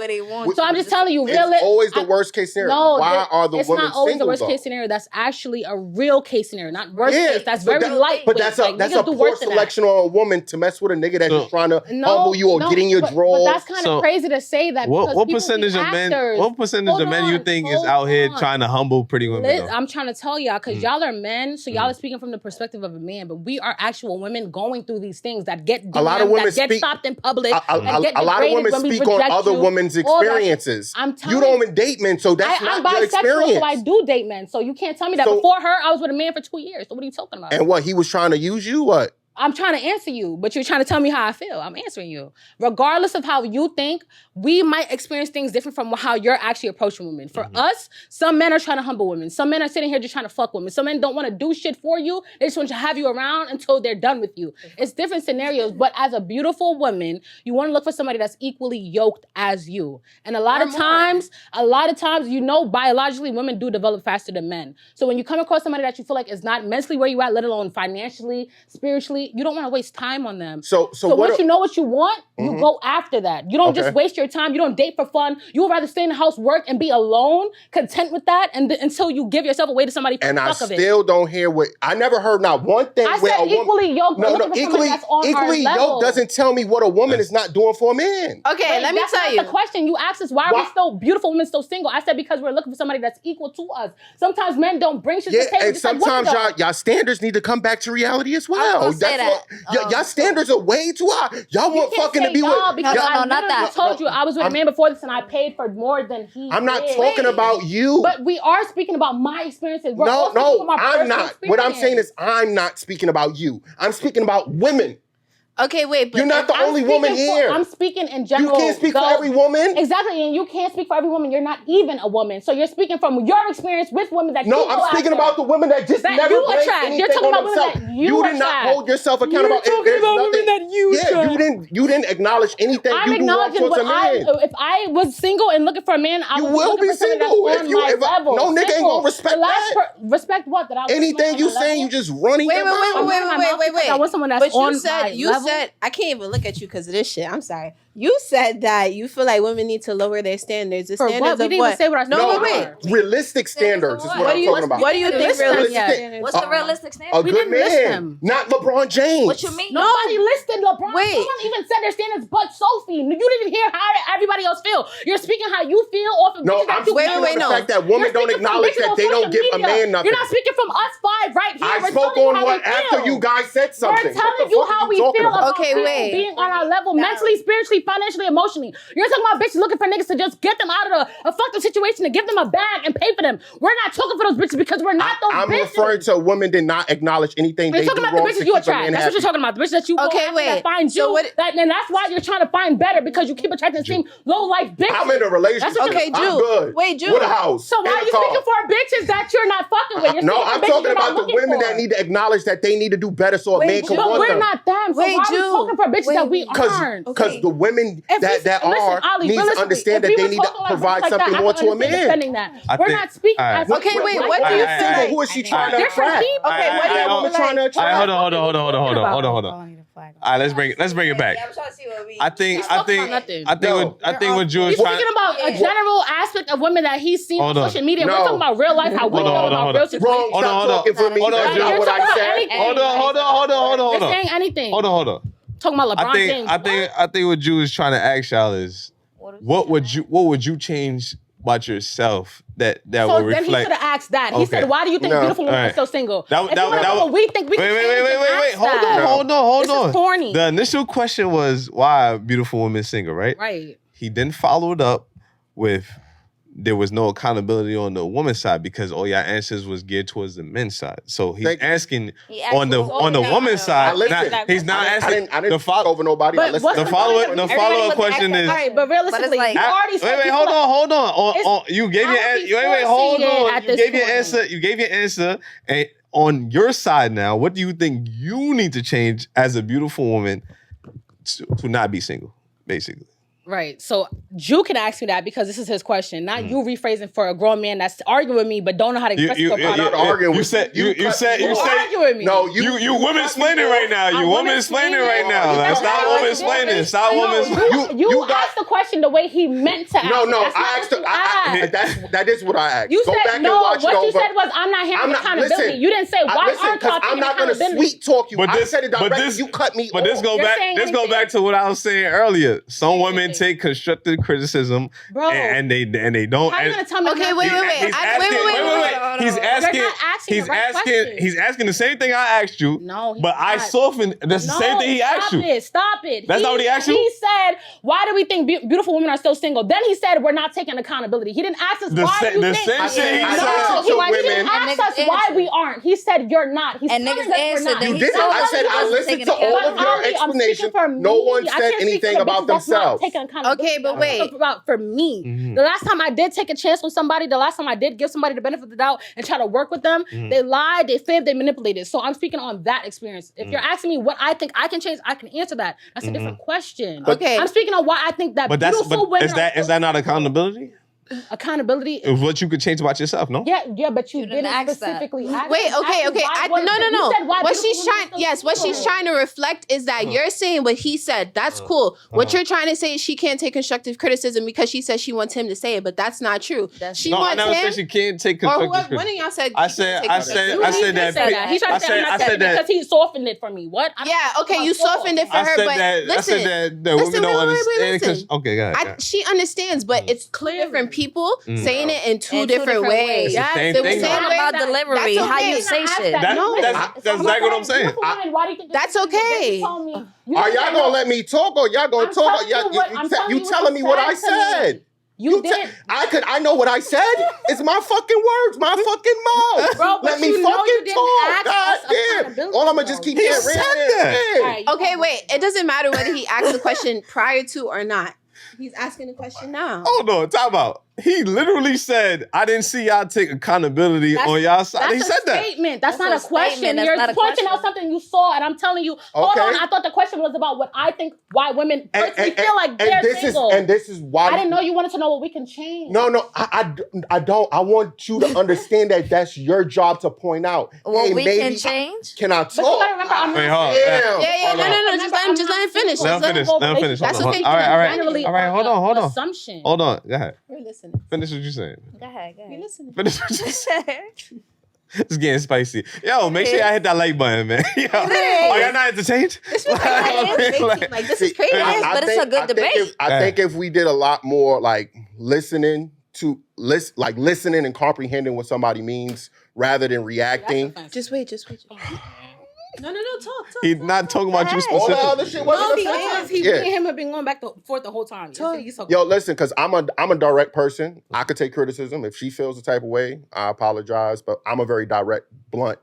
So I'm just telling you, it's always the worst case scenario. Why are the women single? It's not always the worst case scenario. That's actually a real case scenario, not worst case. That's very light. But that's a poor selection on a woman to mess with a nigga that's just trying to humble you or get in your drawers. But that's kind of crazy to say that. What percentage of men? What percentage of men you think is out here trying to humble pretty women? I'm trying to tell y'all because y'all are men, so y'all are speaking from the perspective of a man, but we are actual women going through these things that get a lot of women get stopped in public. A lot of women speak on other women's experiences. You don't even date men, so that's not your experience. So I do date men, so you can't tell me that. Before her, I was with a man for 2 years. So what are you talking about? And what, he was trying to use you? What? I'm trying to answer you, but you're trying to tell me how I feel. I'm answering you. Regardless of how you think, we might experience things different from how you're actually approaching women. For us, some men are trying to humble women. Some men are sitting here just trying to fuck women. Some men don't want to do shit for you. They just want to have you around until they're done with you. It's different scenarios, but as a beautiful woman, you want to look for somebody that's equally yoked as you. And a lot of times, biologically, women do develop faster than men. So when you come across somebody that you feel like is not mentally where you at, let alone financially, spiritually, you don't want to waste time on them. So once you know what you want, you go after that. You don't just waste your time. You don't date for fun. You would rather stay in the house, work, and be alone, content with that, and until you give yourself away to somebody for the fuck of it. And I still don't hear what I never heard not one thing. I said equally yoked. Equally yoked doesn't tell me what a woman is not doing for a man. Okay, let me tell you. The question you asked is why are we still beautiful women still single? I said because we're looking for somebody that's equal to us. Sometimes men don't bring shit to the table. And sometimes y'all standards need to come back to reality as well. Y'all standards are way too high. Y'all want fucking to be with. Because I not that. I told you I was with a man before this and I paid for more than he I'm not talking about you. But we are speaking about my experiences. No, I'm not. What I'm saying is I'm not speaking about you. I'm speaking about women. Okay, wait, but you're not the only woman here. I'm speaking in general. You can't speak for every woman. Exactly, and you can't speak for every woman. You're not even a woman. So you're speaking from your experience with women that I'm speaking about the women that just never bring anything You're talking about themselves. women that you did not hold yourself accountable. You're talking about women that you didn't acknowledge anything you do wrong towards a man. If I was single and looking for a man, I would will be single. No nigga ain't gonna respect that. Respect what? That I anything you saying, you just running. Wait. I want someone that's on my level. You said I can't even look at you because of this shit. I'm sorry. You said that you feel like women need to lower their standards. The standards what? We of didn't what? even say what our No, standards wait. Realistic standards is what I'm talking about. What do you think realistic standards? What's the realistic standard? A good man, not LeBron James. What you mean? Nobody listed LeBron. Wait. Someone even said their standards, but Sophie. You didn't even hear how everybody else feel. You're speaking how you feel off of No, bitches that I'm you speaking on the fact that women don't acknowledge that they don't give a man nothing. You're not speaking from us five right here. I We're spoke telling you on how what we after feel. you guys said something. We're telling you how we feel about people wait. being on our level mentally, spiritually, financially, emotionally. You're talking about bitches looking for niggas to just get them out of a fucked up situation, to give them a bag and pay for them. We're not talking for those bitches because we're not those bitches. I'm referring to women did not acknowledge anything they do talking about wrong the bitches to you keep a attract. man That's what you're happy. talking about. The bitches that you that find you. And that's why you're trying to find better, because you keep attracting the same low life bitches. I'm in a relationship. Okay, I'm Jew. good. Wait, Jew. With a house. So why are you speaking for bitches that you're not fucking with? No, I'm talking about the women that need to acknowledge that they need to do better so a man can but want we're them. not them. So why are we talking for bitches that we aren't? Because the women that are Ali, need to understand that they need to provide something more to a man. We're not speaking as okay, wait, what do you feel like? Who is she trying to attract? Okay, what do you feel trying to like? attract? Hold on. All right, let's bring it back. I'm trying to see what we. I think what Jew is He's trying. speaking about a general aspect of women that he's seen on social media. We're talking about real life, how we know about real situations. Wrong, stop talking for me. That's not what I said. Hold on. You're saying anything. Hold on. Talking about LeBron James. I think what Jew is trying to ask y'all is, what would you change about yourself that so will then reflect? he should have asked that. He said, "Why do you think beautiful women are so single?" We think we can Wait. Hold on. This is corny. The initial question was, why are beautiful women single, right? Right. He then followed up with, there was no accountability on the woman's side because all your answers was geared towards the men's side. So he's asking on the woman's side. He's not asking. I didn't fuck over nobody. The follow-up question is. Right, but realistically, you already said. Wait, hold on. You gave your answer. Wait, hold on. You gave your answer. You gave your answer. And on your side now, what do you think you need to change as a beautiful woman to not be single, basically? Right. So Jew can ask me that because this is his question, not you rephrasing for a grown man that's arguing with me but don't know how to express himself. Not arguing. You said arguing with me. No, you women explaining right now. You women explaining right now. Stop women explaining. Stop women. You asked the question the way he meant to ask. No, I asked. That is what I asked. You Go said back and no. watch What it you over. said was, I'm not handling accountability. Listen, you didn't say why aren't y'all taking I'm not going to accountability? sweet talk you. I said it directly. You cut me. But this go back to what I was saying earlier. Some women take constructive criticism, and they don't. How are you gonna tell me? Okay, wait. He's asking the same thing I asked you. No, but I softened. That's the same thing he asked you. Stop it. That's not what he asked you. He said, "Why do we think beautiful women are still single?" Then he said, "We're not taking accountability." He didn't ask us why do you think. Same shit he No, he didn't ask us why we aren't. He said, "You're not." He's and niggas answered. You didn't. I said I listened to all of your explanations. No one said anything about themselves. Okay, but wait. About for me, the last time I did take a chance on somebody, the last time I did give somebody the benefit of the doubt and try to work with them, they lied, they fibbed, they manipulated. So I'm speaking on that experience. If you're asking me what I think I can change, I can answer that. That's a different question. Okay, I'm speaking on why I think that beautiful women. Is that not accountability? Accountability is what you could change about yourself, no? Yeah, but you didn't specifically ask. Wait, okay. No. What she's trying to reflect is that you're saying what he said. That's cool. What you're trying to say is she can't take constructive criticism because she says she wants him to say it, but that's not true. I never said she can't take constructive criticism. One of y'all said I said that. He tried to say I'm not saying because he softened it for me. What? Yeah, okay, you softened it for her, but listen. I said that women don't understand. Okay, go ahead. She understands, but it's clear different people saying it in two different ways. It's the same thing. It's all about delivery, how you say shit. That's exactly what I'm saying. That's okay. Are y'all gonna let me talk, or y'all gonna talk? You telling me what I said? You did. I know what I said. It's my fucking words, my fucking mouth. Bro, let me fucking talk. God damn. All I'm gonna just keep hearing. Okay, wait. It doesn't matter whether he asked the question prior to or not. He's asking the question now. Hold on, time out. He literally said, I didn't see y'all take accountability on y'all side. He said that. Statement. That's not a question. You're pointing out something you saw, and I'm telling you, hold on, I thought the question was about what I think why women personally feel like they're single. And this is why... I didn't know you wanted to know what we can change. No, I don't. I want you to understand that that's your job to point out. Well, hey, we maybe can change? Can I talk? But you gotta remember, I'm not... Yeah, no. Just let him finish. Let him finish. That's okay. All right. Hold on. Assumption. Hold on. Go ahead. We're listening. Finish what you're saying. Go ahead. We're listening. Finish what you're saying. It's getting spicy. Yo, make sure y'all hit that like button, man. Yo, are y'all not entertained? This is crazy. But it's a good debate. I think if we did a lot more like listening and comprehending what somebody means rather than reacting. Just wait. No. Talk. He's not talking about you specifically. All the other shit wasn't Me and him have been going back and forth the whole time. Yo, listen, because I'm a direct person. I could take criticism. If she feels the type of way, I apologize. But I'm a very direct, blunt.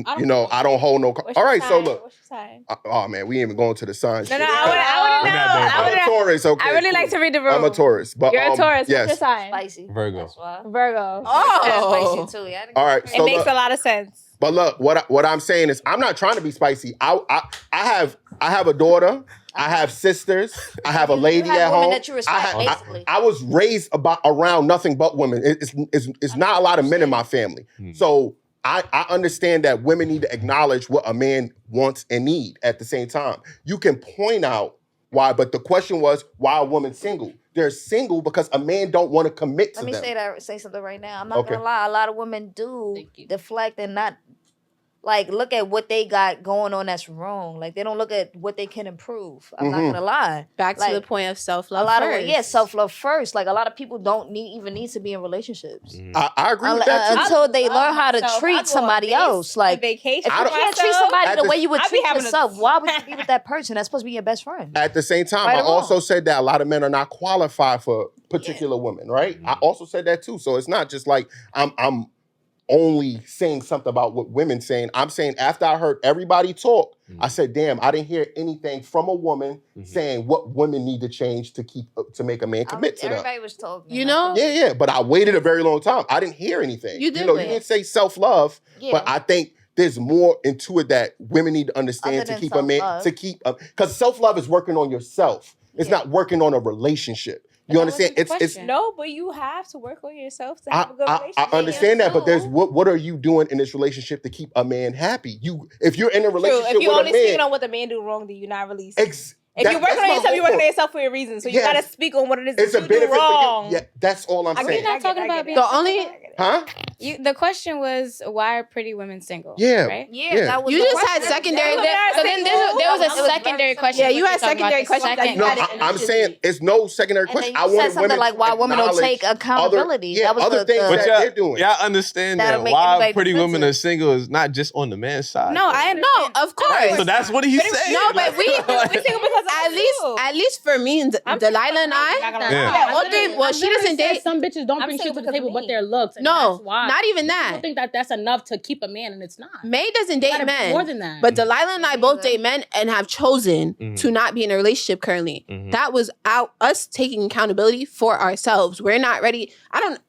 I don't hold no... All right, so look. What's your sign? Oh, man, we ain't even going to the signs. No, I want to know. I'm a Taurus, okay. I really like to read the room. I'm a Taurus. But, You're a Taurus. Yes. What's your sign? Spicy. Virgo. Virgo. Oh. Spicy too, yeah. All right, so it makes a lot of sense. But look, what I'm saying is, I'm not trying to be spicy. I have a daughter. I have sisters. I have a lady at home. That you respect, basically. I was raised around nothing but women. It's not a lot of men in my family. So I understand that women need to acknowledge what a man wants and need at the same time. You can point out why, but the question was, why are women single? They're single because a man don't want to commit to them. Let me say something right now. I'm not gonna lie. A lot of women do deflect and not look at what they got going on that's wrong. Like they don't look at what they can improve. I'm not gonna lie. Back to the point of self-love. Self-love first. Like a lot of people don't even need to be in relationships. I agree with that too. Until they learn how to treat somebody else. Like vacation. If you can't treat somebody the way you would treat yourself, why would you be with that person? That's supposed to be your best friend. At the same time, I also said that a lot of men are not qualified for particular women, right? I also said that too. So it's not just like I'm only saying something about what women saying. I'm saying after I heard everybody talk, I said, damn, I didn't hear anything from a woman saying what women need to change to make a man commit to them. Everybody was talking. Yeah. But I waited a very long time. I didn't hear anything. You didn't say self-love, but I think there's more into it that women need to understand to keep a man, because self-love is working on yourself. It's not working on a relationship. You understand? It's no, but you have to work on yourself to have a good relationship. I understand that, but there's what are you doing in this relationship to keep a man happy? If you're in a relationship if you're with only a man, speaking on what the man do wrong, then you're not really. If you're working on yourself, you're working on yourself for a reason. So you gotta speak on what it is that you do wrong. Yeah, that's all I'm saying. We're not talking about being the only. Huh? The question was, why are pretty women single? Yeah. Right? Yeah. That was you just had secondary. So then there was a secondary question. Yeah, you had secondary questions. No, I'm saying it's no secondary question. I want something like why women don't take accountability. That was other things that they're doing. Y'all understand that why pretty women are single is not just on the man's side. No, I understand. No, of course. So that's what he's saying. No, but we single because at least for me, Delilah and I, she doesn't date. Some bitches don't bring shit to the table, but their looks. No, not even that. I don't think that's enough to keep a man, and it's not. May doesn't date men. More than that. But Delilah and I both date men and have chosen to not be in a relationship currently. That was us taking accountability for ourselves. We're not ready.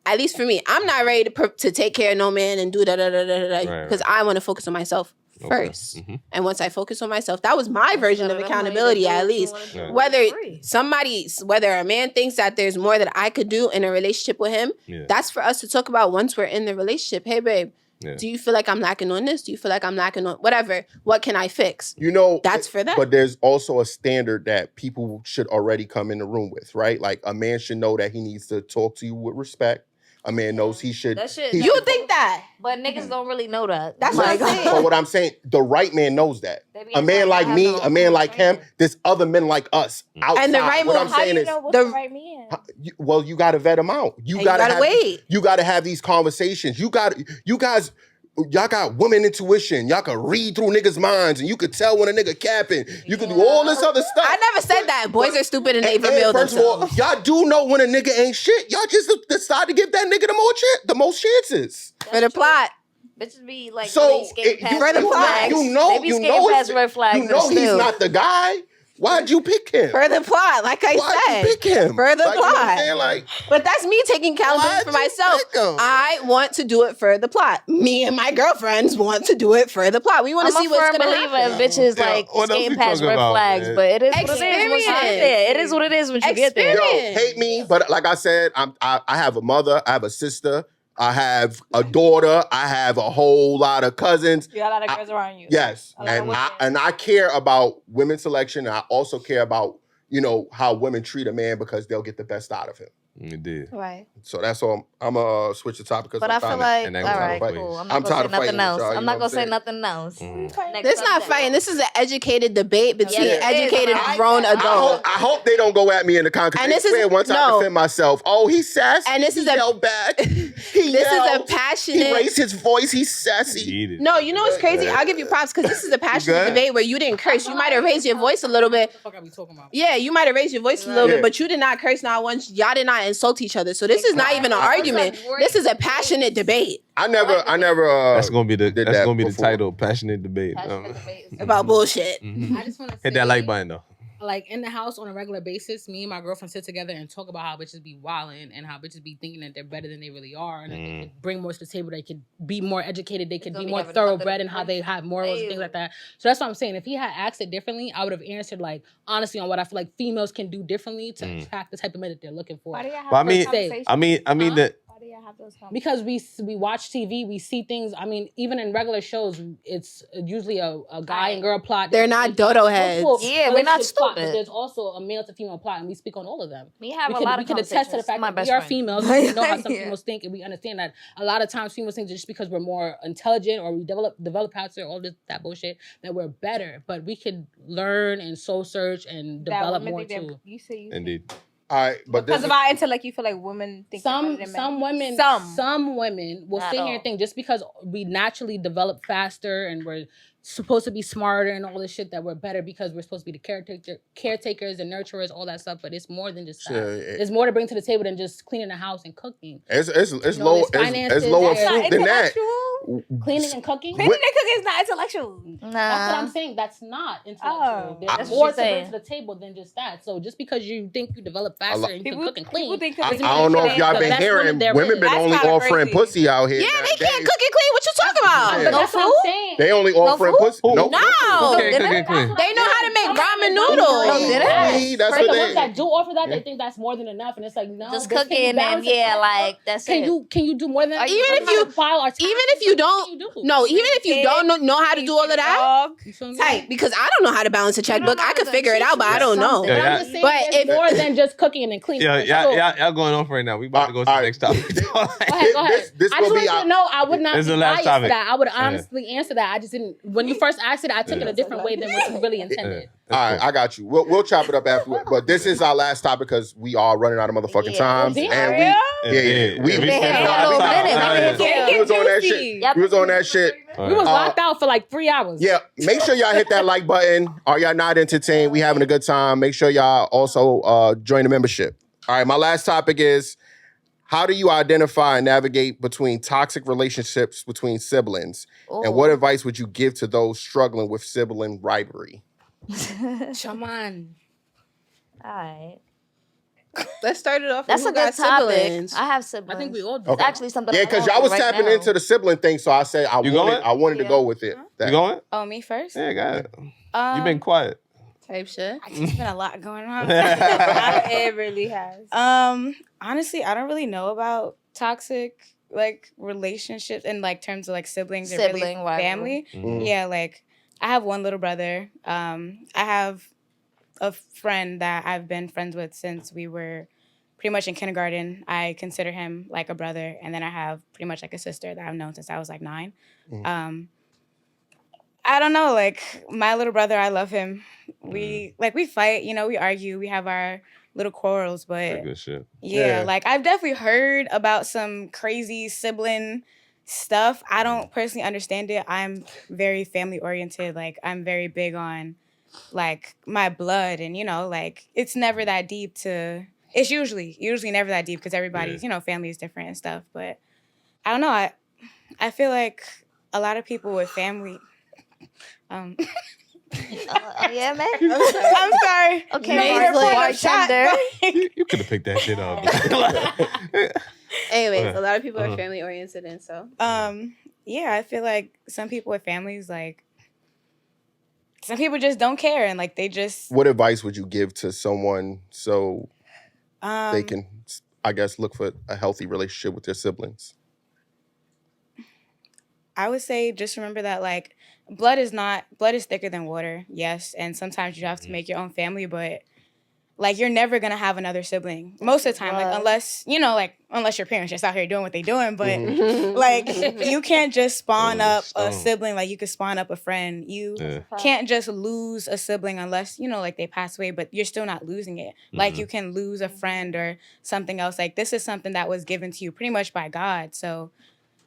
At least for me, I'm not ready to take care of no man and do because I want to focus on myself first. And once I focus on myself, that was my version of accountability, at least. Whether a man thinks that there's more that I could do in a relationship with him, that's for us to talk about once we're in the relationship. Hey, babe, do you feel like I'm lacking on this? Do you feel like I'm lacking on whatever? What can I fix? That's for that. But there's also a standard that people should already come in the room with, right? Like a man should know that he needs to talk to you with respect. A man knows he should. You think that? But niggas don't really know that. That's what I'm saying. But what I'm saying, the right man knows that. A man like me, a man like him, there's other men like us outside. And the right man, how do you know what's the right man? Well, you got to vet them out. You gotta wait. You got to have these conversations. You guys. Y'all got women intuition. Y'all can read through niggas' minds, and you could tell when a nigga capping. You can do all this other stuff. I never said that. Boys are stupid and they reveal themselves. First of all, y'all do know when a nigga ain't shit. Y'all just decide to give that nigga the most chances. For the plot. Bitches be like, so skating past red flags. You know red flags. You know he's not the guy. Why'd you pick him? For the plot, like I said. Why'd you pick him? For the like, plot. You know what I'm saying? Like, but that's me taking accountability for myself. I want to do it for the plot. Me and my girlfriends want to do it for the plot. We want to see what's going to happen. I'm a firm believer in bitches like skating past red flags, but it is what it is once you get there. It is what it is when you get there. Yo, hate me, but like I said, I have a mother, I have a sister, I have a daughter, I have a whole lot of cousins. You got a lot of girls around you. Yes, and I care about women's selection. And I also care about how women treat a man because they'll get the best out of him. You did. Right. So that's all. I'm gonna switch the topic because but I feel like all right, cool. I'm not gonna say nothing else. I'm not gonna say nothing else. This not fighting. This is an educated debate between educated grown adults. I hope they don't go at me in the concrete. And this is once I defend myself. Oh, he's sassy. And this is yelled back. This is a passionate. He raised his voice. He's sassy. No, you know what's crazy? I'll give you props because this is a passionate debate where you didn't curse. You might have raised your voice a little bit. What the fuck are we talking about? Yeah, you might have raised your voice a little bit, but you did not curse not once. Y'all did not insult each other. So this is not even an argument. This is a passionate debate. I never. That's gonna be the title. Passionate debate. About bullshit. I just want to hit that like button though. Like in the house on a regular basis, me and my girlfriend sit together and talk about how bitches be wilding and how bitches be thinking that they're better than they really are and that they could bring more to the table. They could be more educated. They could be more thoroughbred in how they have morals and things like that. So that's what I'm saying. If he had asked it differently, I would have answered like honestly on what I feel like females can do differently to attract the type of men that they're looking for. Why do you have I mean that. Because we watch TV, we see things. I mean, even in regular shows, it's usually a guy and girl plot. They're not dodo heads. Yeah, we're not stupid. Plot, but there's also a male to female plot, and we speak on all of them. We have a lot of we can attest to the fact that we are females. We know how some females think, and we understand that a lot of times females think that just because we're more intelligent or we develop faster, all that bullshit, that we're better. But we could learn and soul search and develop more too. Indeed. All right, but because of our intellect, you feel like women think some women will sit here and think just because we naturally develop faster and we're supposed to be smarter and all this shit that we're better because we're supposed to be the caretakers and nurturers, all that stuff. But it's more than just that. There's more to bring to the table than just cleaning the house and cooking. It's lower fruit than that. Cleaning and cooking? Cleaning and cooking is not intellectual. Nah. That's what I'm saying. That's not intellectual. There's more to bring to the table than just that. So just because you think you develop faster and you can cook and clean. I don't know if y'all been hearing, women been only offering pussy out here. Yeah, they can't cook and clean. What you talking about? But that's what I'm saying. They only offering pussy. No. They know how to make ramen noodles. That's what the ones that do offer that, they think that's more than enough. And it's like, no. Just cooking and like, that's it. Can you do more than that? Even if you don't know how to do all of that, tight, because I don't know how to balance a checkbook. I could figure it out, but I don't know. But it's more than just cooking and cleaning. Y'all going off right now. We about to go to the next topic. Go ahead. I just want you to know I would not be biased to that. I would honestly answer that. I just didn't. When you first asked it, I took it a different way than what you really intended. All right, I got you. We'll chop it up afterward. But this is our last topic because we are running out of motherfucking times. And we was on that shit. We was on that shit. We was locked out for like 3 hours. Yeah, make sure y'all hit that like button. Are y'all not entertained? We having a good time. Make sure y'all also join the membership. All right, my last topic is, how do you identify and navigate between toxic relationships between siblings? And what advice would you give to those struggling with sibling rivalry? Come on. All right. Let's start it off. That's a good topic. Siblings. I have siblings. I think we all do. It's actually something. Yeah, because y'all was tapping into the sibling thing, so I said I wanted to go with it. You going? Oh, me first? Yeah, got it. You've been quiet. Type shit. It's been a lot going on. It really has. Honestly, I don't really know about toxic like relationships in like terms of like siblings or really family. Mm-hmm. Yeah, like I have one little brother. I have a friend that I've been friends with since we were pretty much in kindergarten. I consider him like a brother. And then I have pretty much like a sister that I've known since I was like 9. Mm-hmm. I don't know, like my little brother, I love him. We fight, we argue, we have our little quarrels, but good shit. Yeah, like I've definitely heard about some crazy sibling stuff. I don't personally understand it. I'm very family oriented. Like I'm very big on like my blood and, like it's never that deep it's usually never that deep because everybody's, family is different and stuff. But I don't know. I feel like a lot of people with family, Yeah, man. I'm sorry. Okay, bartender. You could have picked that shit up. Anyways, a lot of people are family oriented, and so yeah, I feel like some people with families, like some people just don't care, and like they just. What advice would you give to someone so they can, I guess, look for a healthy relationship with their siblings? I would say just remember that like blood is thicker than water, yes, and sometimes you have to make your own family, but like you're never gonna have another sibling most of the time, like unless your parents just out here doing what they're doing, but like you can't just spawn up a sibling like you could spawn up a friend. You can't just lose a sibling unless like they pass away, but you're still not losing it. Like you can lose a friend or something else. Like this is something that was given to you pretty much by God. So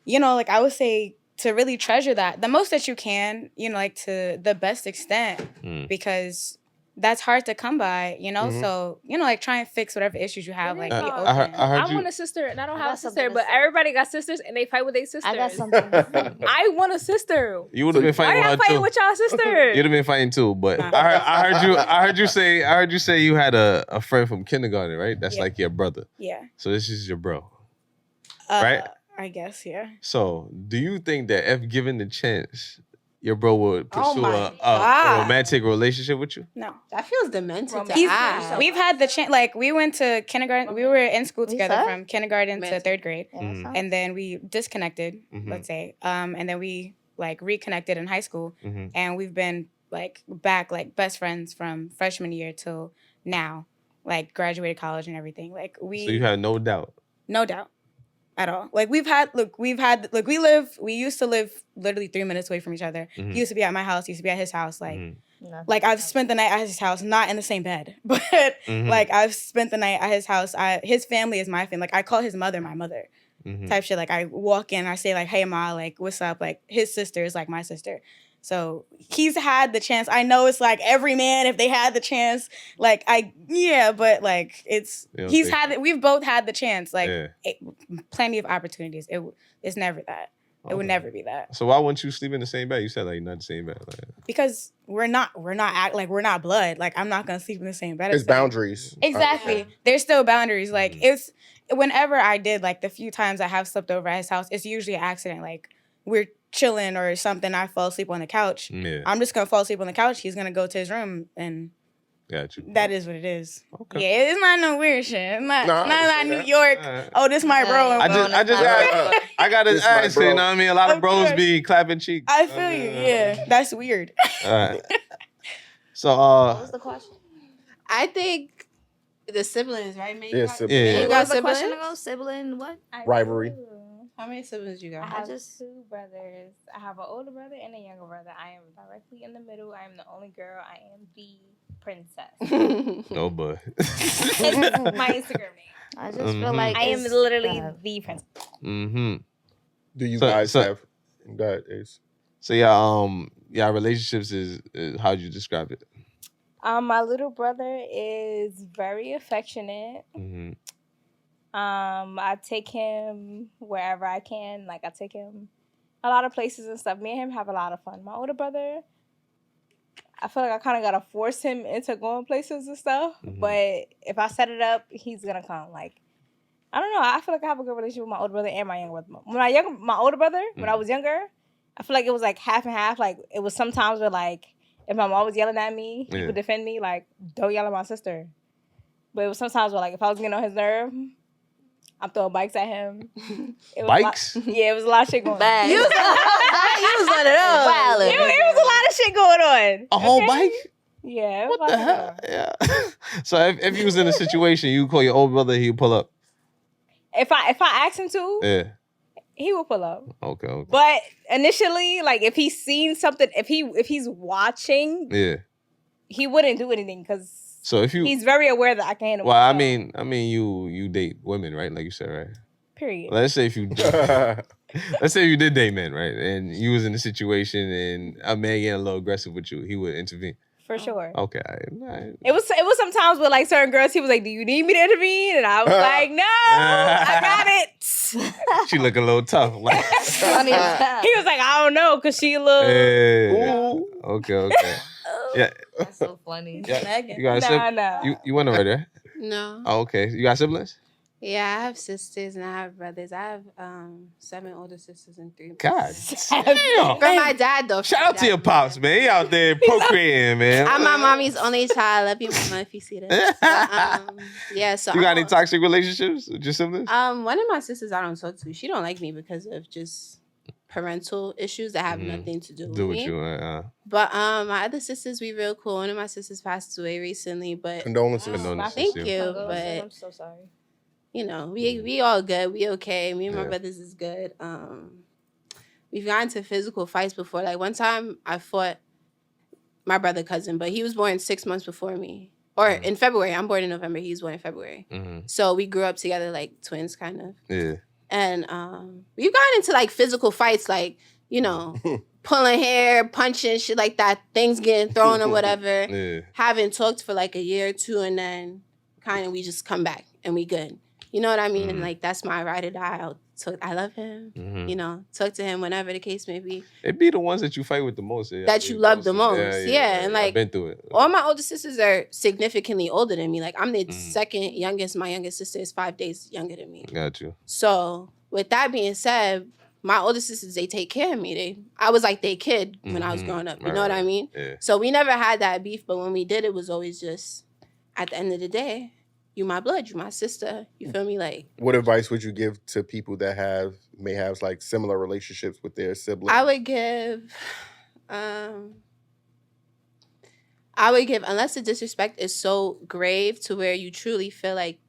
like I would say to really treasure that the most that you can, like to the best extent, because that's hard to come by, So, like try and fix whatever issues you have. Like, I want a sister, and I don't have a sister, but everybody got sisters, and they fight with their sisters. I got something. I want a sister. You would have been fighting with her fighting too. with y'all sister? You'd have been fighting too, but I heard you say you had a friend from kindergarten, right? That's like your brother. Yeah. So this is your bro, right? I guess, yeah. So, do you think that if given the chance, your bro would pursue a romantic relationship with you? No. That feels demented to ask. We've had the chance, like we went to kindergarten, we were in school together from kindergarten to third grade. And then we disconnected, let's say. And then we like reconnected in high school. And we've been like back like best friends from freshman year till now, like graduated college and everything. Like So you had no doubt? No doubt. At all. Like we used to live literally 3 minutes away from each other. He used to be at my house, he used to be at his house. Like I've spent the night at his house, not in the same bed, but like I've spent the night at his house. His family is my family. Like I call his mother my mother type shit. Like I walk in, I say like, hey ma, like what's up? Like his sister is like my sister. So he's had the chance. I know it's like every man, if they had the chance, like but like we've both had the chance, like plenty of opportunities. It's never that. It would never be that. So why wouldn't you sleep in the same bed? You said like not the same bed. Like. Because we're not blood. Like I'm not gonna sleep in the same bed. There's boundaries. Exactly. There's still boundaries. Like it's whenever I did, like the few times I have slept over at his house, it's usually an accident. Like we're chilling or something, I fall asleep on the couch. I'm just gonna fall asleep on the couch. He's gonna go to his room, and that is what it is. Okay. Yeah, it's not no weird shit. It's not New York. Oh, this my bro. I gotta ask. You know what I mean? A lot of bros be clapping cheeks. I feel you. Yeah, that's weird. All right. So, what was the question? I think the siblings, right? Yeah, siblings. You got siblings? Sibling what? Rivalry. How many siblings you got? I have just 2 brothers. I have an older brother and a younger brother. I am directly in the middle. I am the only girl. I am the princess. Oh boy. It's my Instagram name. I just feel like I am literally the princess. Do you guys have? Go ahead, Ace. So yeah, relationships is how'd you describe it? My little brother is very affectionate. I take him wherever I can. Like I take him a lot of places and stuff. Me and him have a lot of fun. My older brother, I feel like I kind of gotta force him into going places and stuff. But if I set it up, he's gonna come. Like I don't know. I feel like I have a good relationship with my older brother and my younger brother. My older brother, when I was younger, I feel like it was like half and half. Like it was sometimes where like if my mom was yelling at me, he would defend me. Like don't yell at my sister. But it was sometimes where like if I was getting on his nerve, I'm throwing bikes at him. Bikes? It was a lot of shit going on. You was on it up. It was a lot of shit going on. A whole bike? Yeah. What the hell? Yeah. So if you was in a situation, you call your older brother, he'd pull up. If I asked him to, he will pull up. Okay. But initially, like if he's seen something, if he's watching, he wouldn't do anything because. So if he's very aware that I can handle. Well, I mean, you date women, right? Like you said, right? Period. Let's say if you did date men, right? And you was in a situation and a man getting a little aggressive with you, he would intervene. For sure. Okay. It was sometimes with like certain girls, he was like, "Do you need me to intervene?" And I was like, "No, I got it." She look a little tough. Like he was like, "I don't know," because she a little. Okay. Yeah. That's so funny. Yeah. You got a sibling? Nah. You went already, right? No. Oh, okay. You got siblings? Yeah, I have sisters and I have brothers. I have 7 older sisters and 3 God brothers. damn. From my dad, though. Shout out to your pops, man. He out there procreating, man. I'm my mommy's only child. I love you, mama, if you see this. But, yeah, so you got any toxic relationships with your siblings? One of my sisters I don't talk to. She don't like me because of just parental issues that have nothing to do with me. But my other sisters, we real cool. One of my sisters passed away recently, but condolences. Thank you. But I'm so sorry. You know, we all good. We okay. Me and my brothers is good. We've gotten into physical fights before. Like one time I fought my brother cousin, but he was born 6 months before me. Or in February. I'm born in November. He was born in February. So we grew up together like twins, kind of. Yeah. And we've gotten into like physical fights, like, you know, pulling hair, punching, shit like that. Things getting thrown or whatever. Yeah. Haven't talked for like a year or two, and then kind of we just come back and we good. You know what I mean? And like that's my ride or die. I love him. You know, talk to him whenever the case may be. It be the ones that you fight with the most. That you love the most. Yeah. And like I've been through it. All my older sisters are significantly older than me. Like I'm the second youngest. My youngest sister is 5 days younger than me. Got you. So with that being said, my older sisters, they take care of me. I was like their kid when I was growing up. You know what I mean? Yeah. So we never had that beef, but when we did, it was always just at the end of the day, you my blood, you my sister. You feel me? Like, what advice would you give to people that may have like similar relationships with their siblings? I would give, unless the disrespect is so grave to where you truly feel like,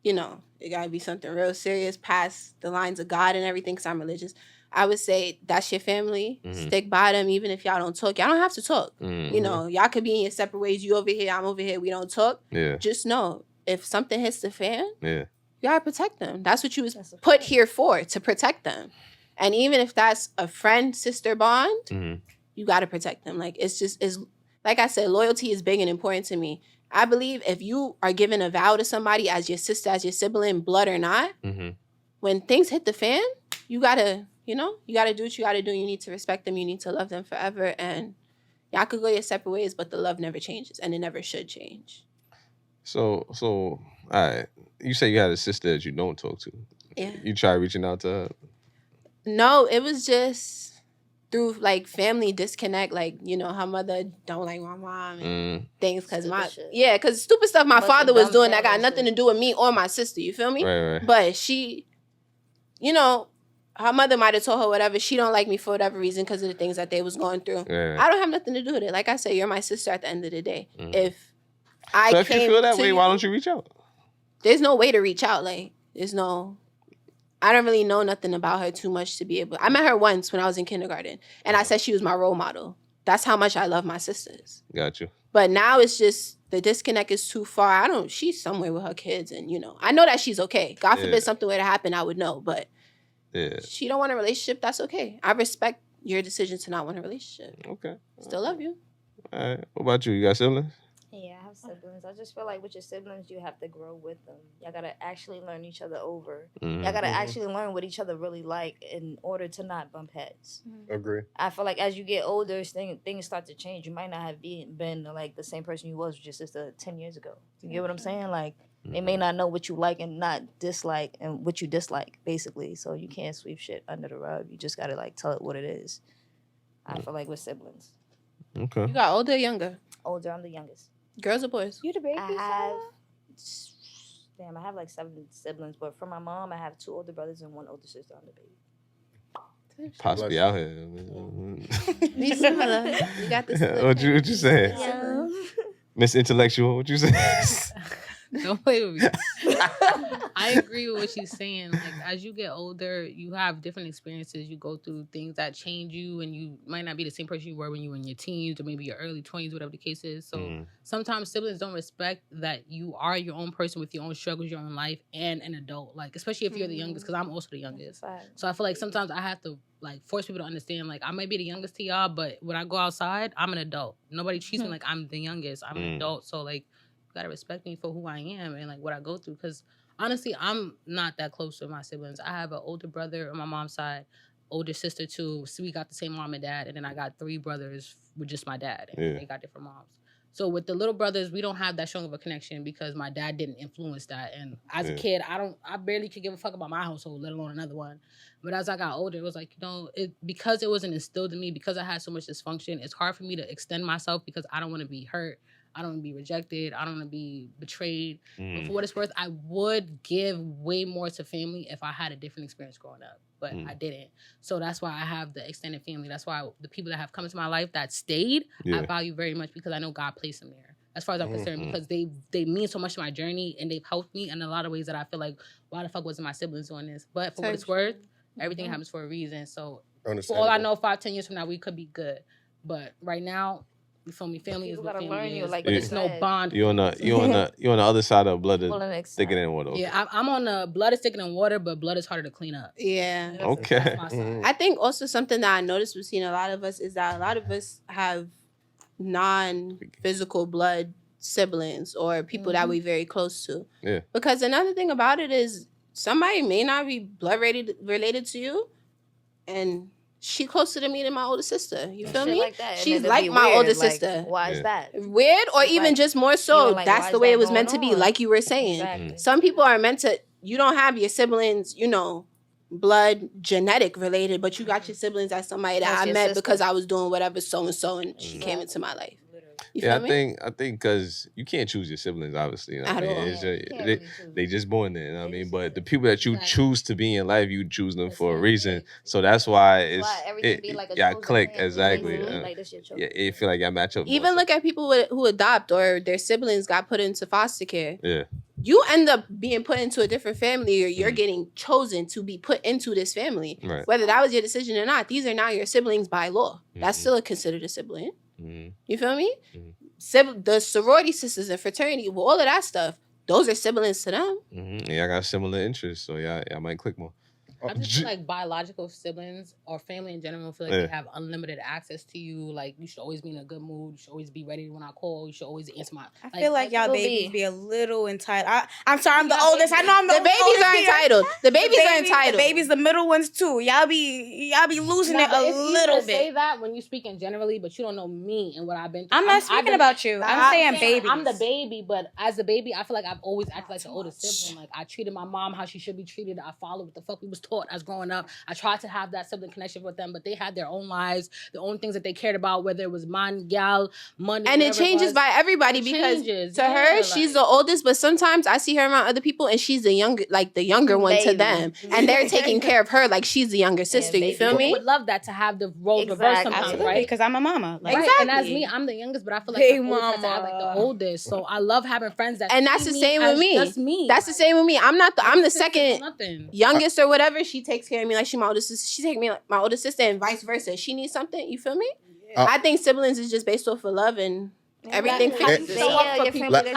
you know, it gotta be something real serious past the lines of God and everything, because I'm religious. I would say that's your family. Stick by them, even if y'all don't talk. Y'all don't have to talk. You know, y'all could be in your separate ways. You over here, I'm over here. We don't talk. Yeah. Just know, if something hits the fan, you gotta protect them. That's what you was put here for, to protect them. And even if that's a friend-sister bond, you gotta protect them. Like, it's like I said, loyalty is big and important to me. I believe if you are giving a vow to somebody as your sister, as your sibling, blood or not, when things hit the fan, you gotta do what you gotta do. You need to respect them. You need to love them forever. And y'all could go your separate ways, but the love never changes, and it never should change. So, all right. You say you had a sister that you don't talk to. Yeah. You try reaching out to her? No, it was just through like family disconnect. Like, you know, her mother don't like my mom and things because because stupid stuff my father was doing that got nothing to do with me or my sister. You feel me? Right. But she, you know, her mother might have told her whatever. She don't like me for whatever reason because of the things that they was going through. Yeah. I don't have nothing to do with it. Like I said, you're my sister at the end of the day. If you feel that way, why don't you reach out? There's no way to reach out. Like, I don't really know nothing about her too much to be able. I met her once when I was in kindergarten, and I said she was my role model. That's how much I love my sisters. Got you. But now it's just the disconnect is too far. She's somewhere with her kids, and you know, I know that she's okay. God forbid something were to happen, I would know. But she don't want a relationship. That's okay. I respect your decision to not want a relationship. Okay. Still love you. All right. What about you? You got siblings? Yeah, I have siblings. I just feel like with your siblings, you have to grow with them. Y'all gotta actually learn each other over. Y'all gotta actually learn what each other really like in order to not bump heads. Agree. I feel like as you get older, things start to change. You might not have been like the same person you was with your sister 10 years ago. You get what I'm saying? Like, they may not know what you like and not dislike and what you dislike, basically. So you can't sweep shit under the rug. You just gotta like tell it what it is. I feel like with siblings. Okay. You got older or younger? Older, I'm the youngest. Girls or boys? You the baby? I have like 7 siblings, but from my mom, I have 2 older brothers and 1 older sister. I'm the baby. Possibly out here. Be similar. You got this. What you saying? Yeah. Miss Intellectual, what you saying? Don't play with me. I agree with what she's saying. Like, as you get older, you have different experiences. You go through things that change you, and you might not be the same person you were when you were in your teens or maybe your early 20s, whatever the case is. So sometimes siblings don't respect that you are your own person with your own struggles, your own life, and an adult. Like, especially if you're the youngest, because I'm also the youngest. So I feel like sometimes I have to like force people to understand, like, I might be the youngest to y'all, but when I go outside, I'm an adult. Nobody treats me like I'm the youngest. I'm an adult. So like, gotta respect me for who I am and like what I go through. Because honestly, I'm not that close with my siblings. I have an older brother on my mom's side, older sister too. So we got the same mom and dad, and then I got 3 brothers with just my dad, and they got different moms. So with the little brothers, we don't have that strong of a connection because my dad didn't influence that. And as a kid, I barely could give a fuck about my household, let alone another one. But as I got older, it was like, because it wasn't instilled in me, because I had so much dysfunction, it's hard for me to extend myself because I don't want to be hurt. I don't want to be rejected. I don't want to be betrayed. But for what it's worth, I would give way more to family if I had a different experience growing up. But I didn't. So that's why I have the extended family. That's why the people that have come into my life that stayed, I value very much because I know God placed them there. As far as I'm concerned, because they mean so much to my journey and they've helped me in a lot of ways that I feel like, why the fuck wasn't my siblings doing this? But for what it's worth, everything happens for a reason. So for all I know, 5-10 years from now, we could be good. But right now, you feel me? Family is what family is. But it's no bond. You on the other side of blood is thicker than water. Okay. Yeah, I'm on the blood is thicker than water, but blood is harder to clean up. Yeah. Okay. I think also something that I noticed between a lot of us is that a lot of us have non-physical blood siblings or people that we're very close to. Yeah. Because another thing about it is somebody may not be blood related to you, and she closer to me than my older sister. You feel me? Like that. She's like my older sister. Why is that? Weird, or even just more so. Like, that's the way it was meant to be, like you were saying. Exactly. Some people are meant to, you don't have your siblings, blood genetic related, but you got your siblings as somebody that I met sister. Because I was doing whatever so-and-so and she came into my life. I think because you can't choose your siblings, obviously. They just born there, you know what I mean? But the people that you choose to be in life, you choose them for a reason. So that's why click exactly. You feel like I match up. Even look at people who adopt or their siblings got put into foster care. Yeah. You end up being put into a different family, or you're getting chosen to be put into this family. Right. Whether that was your decision or not, these are now your siblings by law. That's still considered a sibling. You feel me? The sorority sisters and fraternity, all of that stuff, those are siblings to them. Yeah, I got similar interests, so I might click more. I just feel like biological siblings or family in general feel like they have unlimited access to you. Like, you should always be in a good mood. You should always be ready when I call. You should always answer my... I feel like y'all babies be a little entitled. I'm sorry, I'm the oldest. I know I'm the babies oldest. Are entitled. The babies are entitled. The babies, the middle ones too. Y'all be losing it a little bit. Say that when you speaking generally, but you don't know me and what I've been through. I'm not speaking about you. I'm saying babies. I'm the baby, but as a baby, I feel like I've always acted like the oldest sibling. Like, I treated my mom how she should be treated. I followed what the fuck we was taught as growing up. I tried to have that sibling connection with them, but they had their own lives, their own things that they cared about, whether it was man, gal, money. And it changes by everybody because to her, she's the oldest, but sometimes I see her around other people and she's the younger one to them. And they're taking care of her like she's the younger sister. You feel me? I would love that to have the role reversed sometimes, right? Because I'm a mama. Like, exactly. And as me, I'm the youngest, but I feel like I always have to act like the oldest. So I love having friends that. And that's the same with me. That's me. That's the same with me. I'm the second youngest or whatever. She takes care of me like she my older sister. She take me like my older sister and vice versa. She needs something. You feel me? I think siblings is just based off of love and everything. How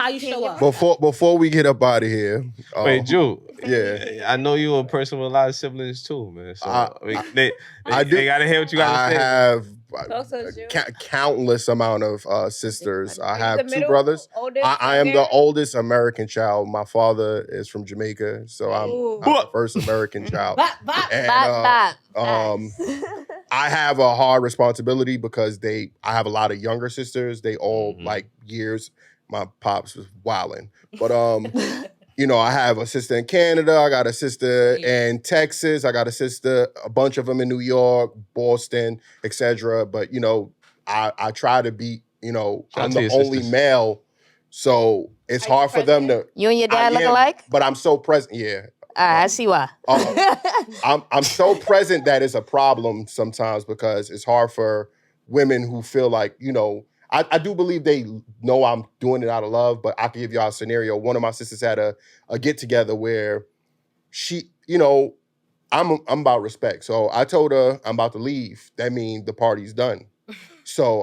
you show up. Before we get up out of here. Wait, Drew. Yeah. I know you're a person with a lot of siblings too, man. So they gotta hear what you gotta say. I have countless amount of sisters. I have 2 brothers. I am the oldest American child. My father is from Jamaica, so I'm the first American child. I have a hard responsibility because I have a lot of younger sisters. They all like years. My pops was wilding, but I have a sister in Canada. I got a sister in Texas. I got a bunch of them in New York, Boston, etc. But I try to be, I'm the only male, so it's hard for them to. You and your dad look alike? But I'm so present. Yeah. I see why. I'm so present that it's a problem sometimes because it's hard for women who feel like, I do believe they know I'm doing it out of love, but I can give y'all a scenario. One of my sisters had a get together where she, I'm about respect. So I told her I'm about to leave. That means the party's done. So,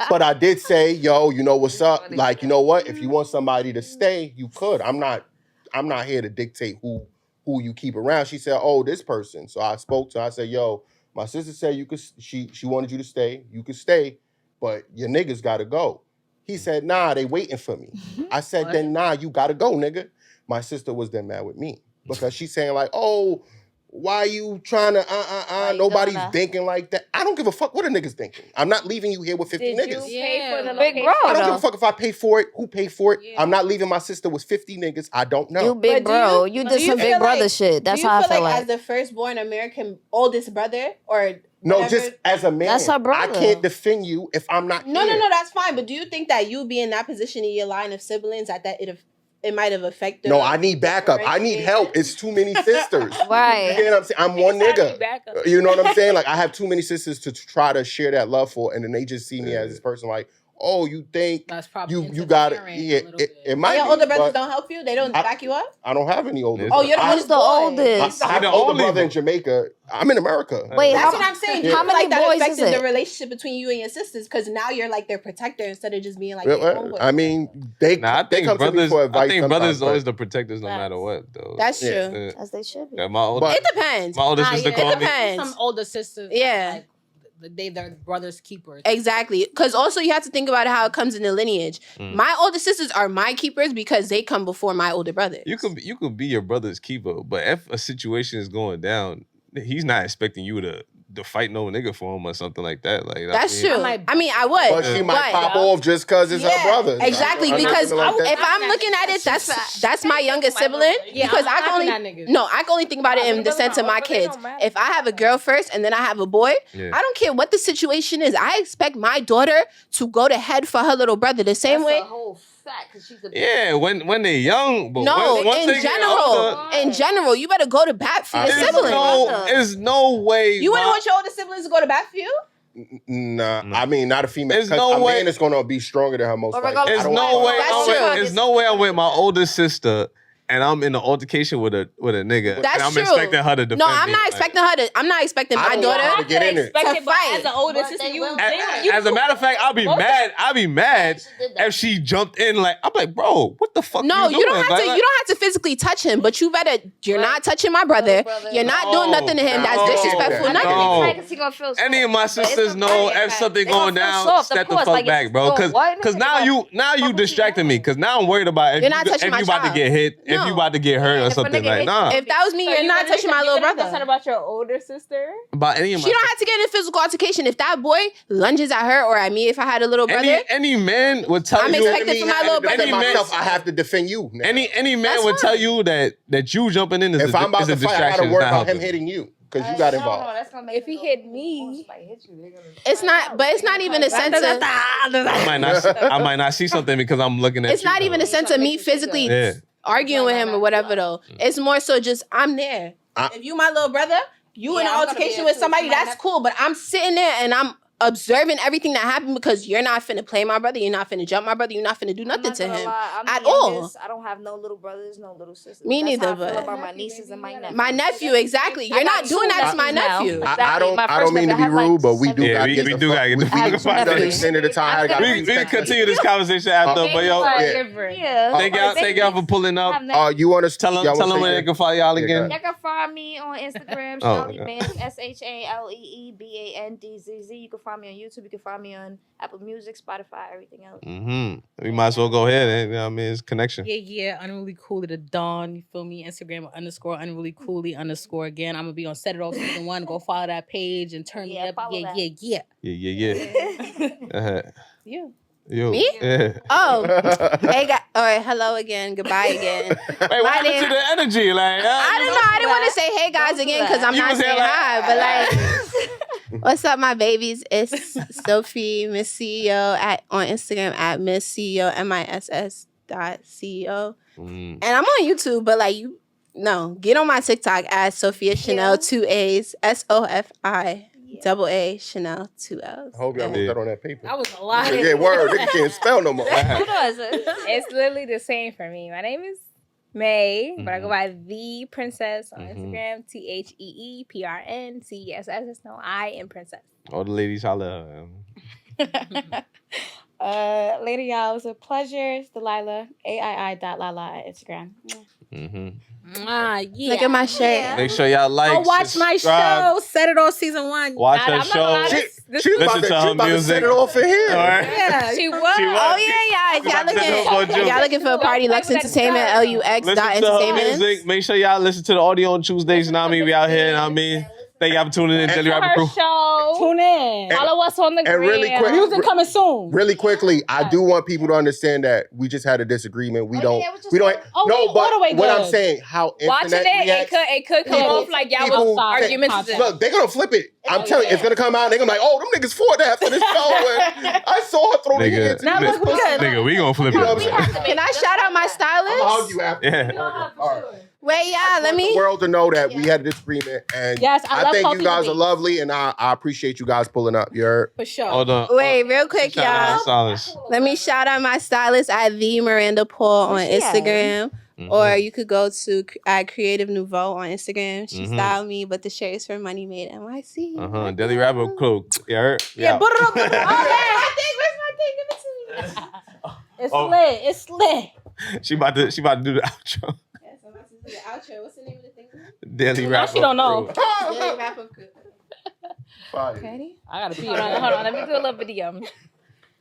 but I did say, yo, you know what's up? Like, you know what? If you want somebody to stay, you could. I'm not here to dictate who you keep around. She said, oh, this person. So I spoke to her. I said, yo, my sister said you could. She wanted you to stay. You could stay, but your niggas gotta go. He said, nah, they waiting for me. I said, then nah, you gotta go, nigga. My sister was then mad with me because she's saying like, oh, Why you trying to, nobody's thinking like that. I don't give a fuck what a nigga's thinking. I'm not leaving you here with 50 niggas. You pay for the big bro. I don't give a fuck if I pay for it, who paid for it. Yeah. I'm not leaving my sister with 50 niggas. I don't know. You big bro. You did some big brother shit. That's how I feel like. As the firstborn American oldest brother or... No, just as a man. That's her brother. I can't defend you if I'm not No, here. no, that's fine. But do you think that you be in that position in your line of siblings that it might have affected? No, I need backup. I need help. It's too many sisters. Right. You know what I'm saying? I'm one nigga. You know what I'm saying? Like, I have too many sisters to try to share that love for, and then they just see me as this person like, oh, you think that's probably you got it? Yeah, it might. Your older brothers don't help you? They don't back you up? I don't have any older. Oh, you're the oldest. I have an older brother in Jamaica. I'm in America. Wait, that's what I'm saying. How many boys that is affected it? the relationship between you and your sisters because now you're like their protector instead of just being like their homeboy. I mean, they come to me for advice. I think brothers always the protectors no matter what, though. That's true. As they should be. Yeah, it depends. My older sister called me. Some older sisters. Yeah. Their brother's keepers. Exactly. Because also you have to think about how it comes in the lineage. My older sisters are my keepers because they come before my older brothers. You could be your brother's keeper, but if a situation is going down, he's not expecting you to fight no nigga for him or something like that. Like that's true. I mean, I would. But she might pop off just because it's her brother. Exactly. Because if I'm looking at it, that's my youngest sibling. Yeah, because I can only think about it in the sense of my kids. If I have a girl first and then I have a boy, I don't care what the situation is. I expect my daughter to go to head for her little brother the same way. When they're young, but in general, you better go to bat for your sibling. There's no way you wouldn't want your older siblings to go to bat for you. Nah, I mean not a female. There's no way. A man is gonna be stronger than her most likely. There's no way I'm with my older sister. And I'm in an altercation with a nigga. That's and I'm true. expecting her to defend me. I'm not expecting my daughter to get in it. To fight. As an older sister, as a matter of fact, I'll be mad if she jumped in. Like I'm like, bro, what the fuck? No, you don't have to. You don't have to physically touch him, but you better. You're not touching my brother. You're not doing nothing to him. That's disrespectful. No. Any of my sisters know if something going down, step the fuck back, bro. Because now you distracted me. Because now I'm worried about if you about to get hit. If you about to get hurt or something like if that was me, you're not touching my little brother. Concerned about your older sister? About any of my she don't have to get in a physical altercation. If that boy lunges at her or at me, if I had a little brother, any man would tell you. I'm expecting from my little brother. Myself, I have to defend you. Now. Any man would tell you that you jumping in is a distraction. If I'm about to fight, I gotta worry about him hitting you. Because you got involved. If he hit me, it's not even a sense of. I might not see something because I'm looking at. It's not even a sense of me physically arguing with him or whatever though. It's more so just I'm there. If you my little brother, you in an altercation with somebody, that's cool. But I'm sitting there and I'm observing everything that happened because you're not finna play my brother, you're not finna jump my brother, you're not finna do nothing to him at all. I don't have no little brothers, no little sisters. Me neither, but I feel about my nieces and my nephew. My nephew, exactly. You're not doing that to my nephew. I don't mean to be rude, but we do gotta get the fuck. We can continue this conversation after, but yo, thank y'all for pulling up. You want to tell them where they can follow y'all again? Y'all can follow me on Instagram, Shaleebandz, SHALEEBANDZZ. You can find me on YouTube. You can find me on Apple Music, Spotify, everything else. We might as well go ahead. You know what I mean, it's connection. Yeah. Unruly Coolly the Dawn. You feel me? Instagram _Unruly Coolly _ again. I'm gonna be on Set It Off Season 1. Go follow that page and turn me up. Yeah. Yo. Me? Yeah. Oh. Hey, guys. All right. Hello again. Goodbye again. Wait, what happened to the energy? Like, I don't know. I didn't want to say hey guys again because I'm not saying hi, but like, what's up, my babies? It's Sophie, Miss CEO on Instagram at Miss CEO MISS.CEO. And I'm on YouTube, but like get on my TikTok at Sophia Chanel 2 A's SOFI. AA Chanel 2 L's. I hope y'all wrote that on that paper. That was a lot. Yeah, word. Nigga can't spell no more. It's literally the same for me. My name is May, but I go by The Princess on Instagram. TheePrncess. There's no I in Princess. All the ladies holla. Later, y'all. It was a pleasure. It's Delilah. AII.Lala at Instagram. Mm-hmm. Yeah. Look at my shirt. Yeah. Make sure y'all like, watch my show. Set It Off season 1. Watch her show. She about to set it off in here. Yeah, she was. Oh yeah. If y'all looking for a party, Lux Entertainment, LUX. Listen to her music. Make sure y'all listen to the audio on Tuesdays. Know what I mean? We out here. Know what I mean? Thank y'all for tuning in. Daily Rapper Crew. Show. Tune in. Follow us on the gram. Really quick, music coming soon. Really quickly, I do want people to understand that we just had a disagreement. We don't. But what I'm saying, how watching it could come off like y'all was arguments. Look, they're gonna flip it. I'm telling you, it's gonna come out. They're gonna be like, "Oh, them niggas fought that for this show." And I saw her throw the hands. Nigga, we gonna flip it. Can I shout out my stylist? I'll hug you after. Yeah. All right. Wait, yeah, let me. The world to know that we had a disagreement, and I think you guys are lovely, and I appreciate you guys pulling up. You heard? For sure. Hold on. Wait, real quick, y'all. Let me shout out my stylist at the Miranda Paul on Instagram. Mm-hmm. Or you could go to Creative Nouveau on Instagram. She styled me, but the shirt is for Money Made NYC. Daily Rapper Crew. You heard? Yeah. Put it up. Where's my thing? Give it to me. It's lit. It's lit. She about to do the outro. Yes, I'm about to do the outro. What's the name of the thing? Daily Rapper Crew. She don't know. Daily Rapper Crew. Ready? I gotta pee. Hold on. Let me do a little video. Let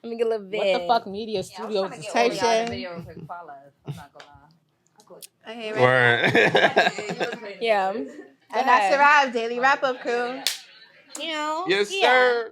me get a little video. What the fuck media studios is type shit? I'm not gonna lie. Okay, Word. yeah. And that's the Daily Wrap Up Crew. Yes, sir.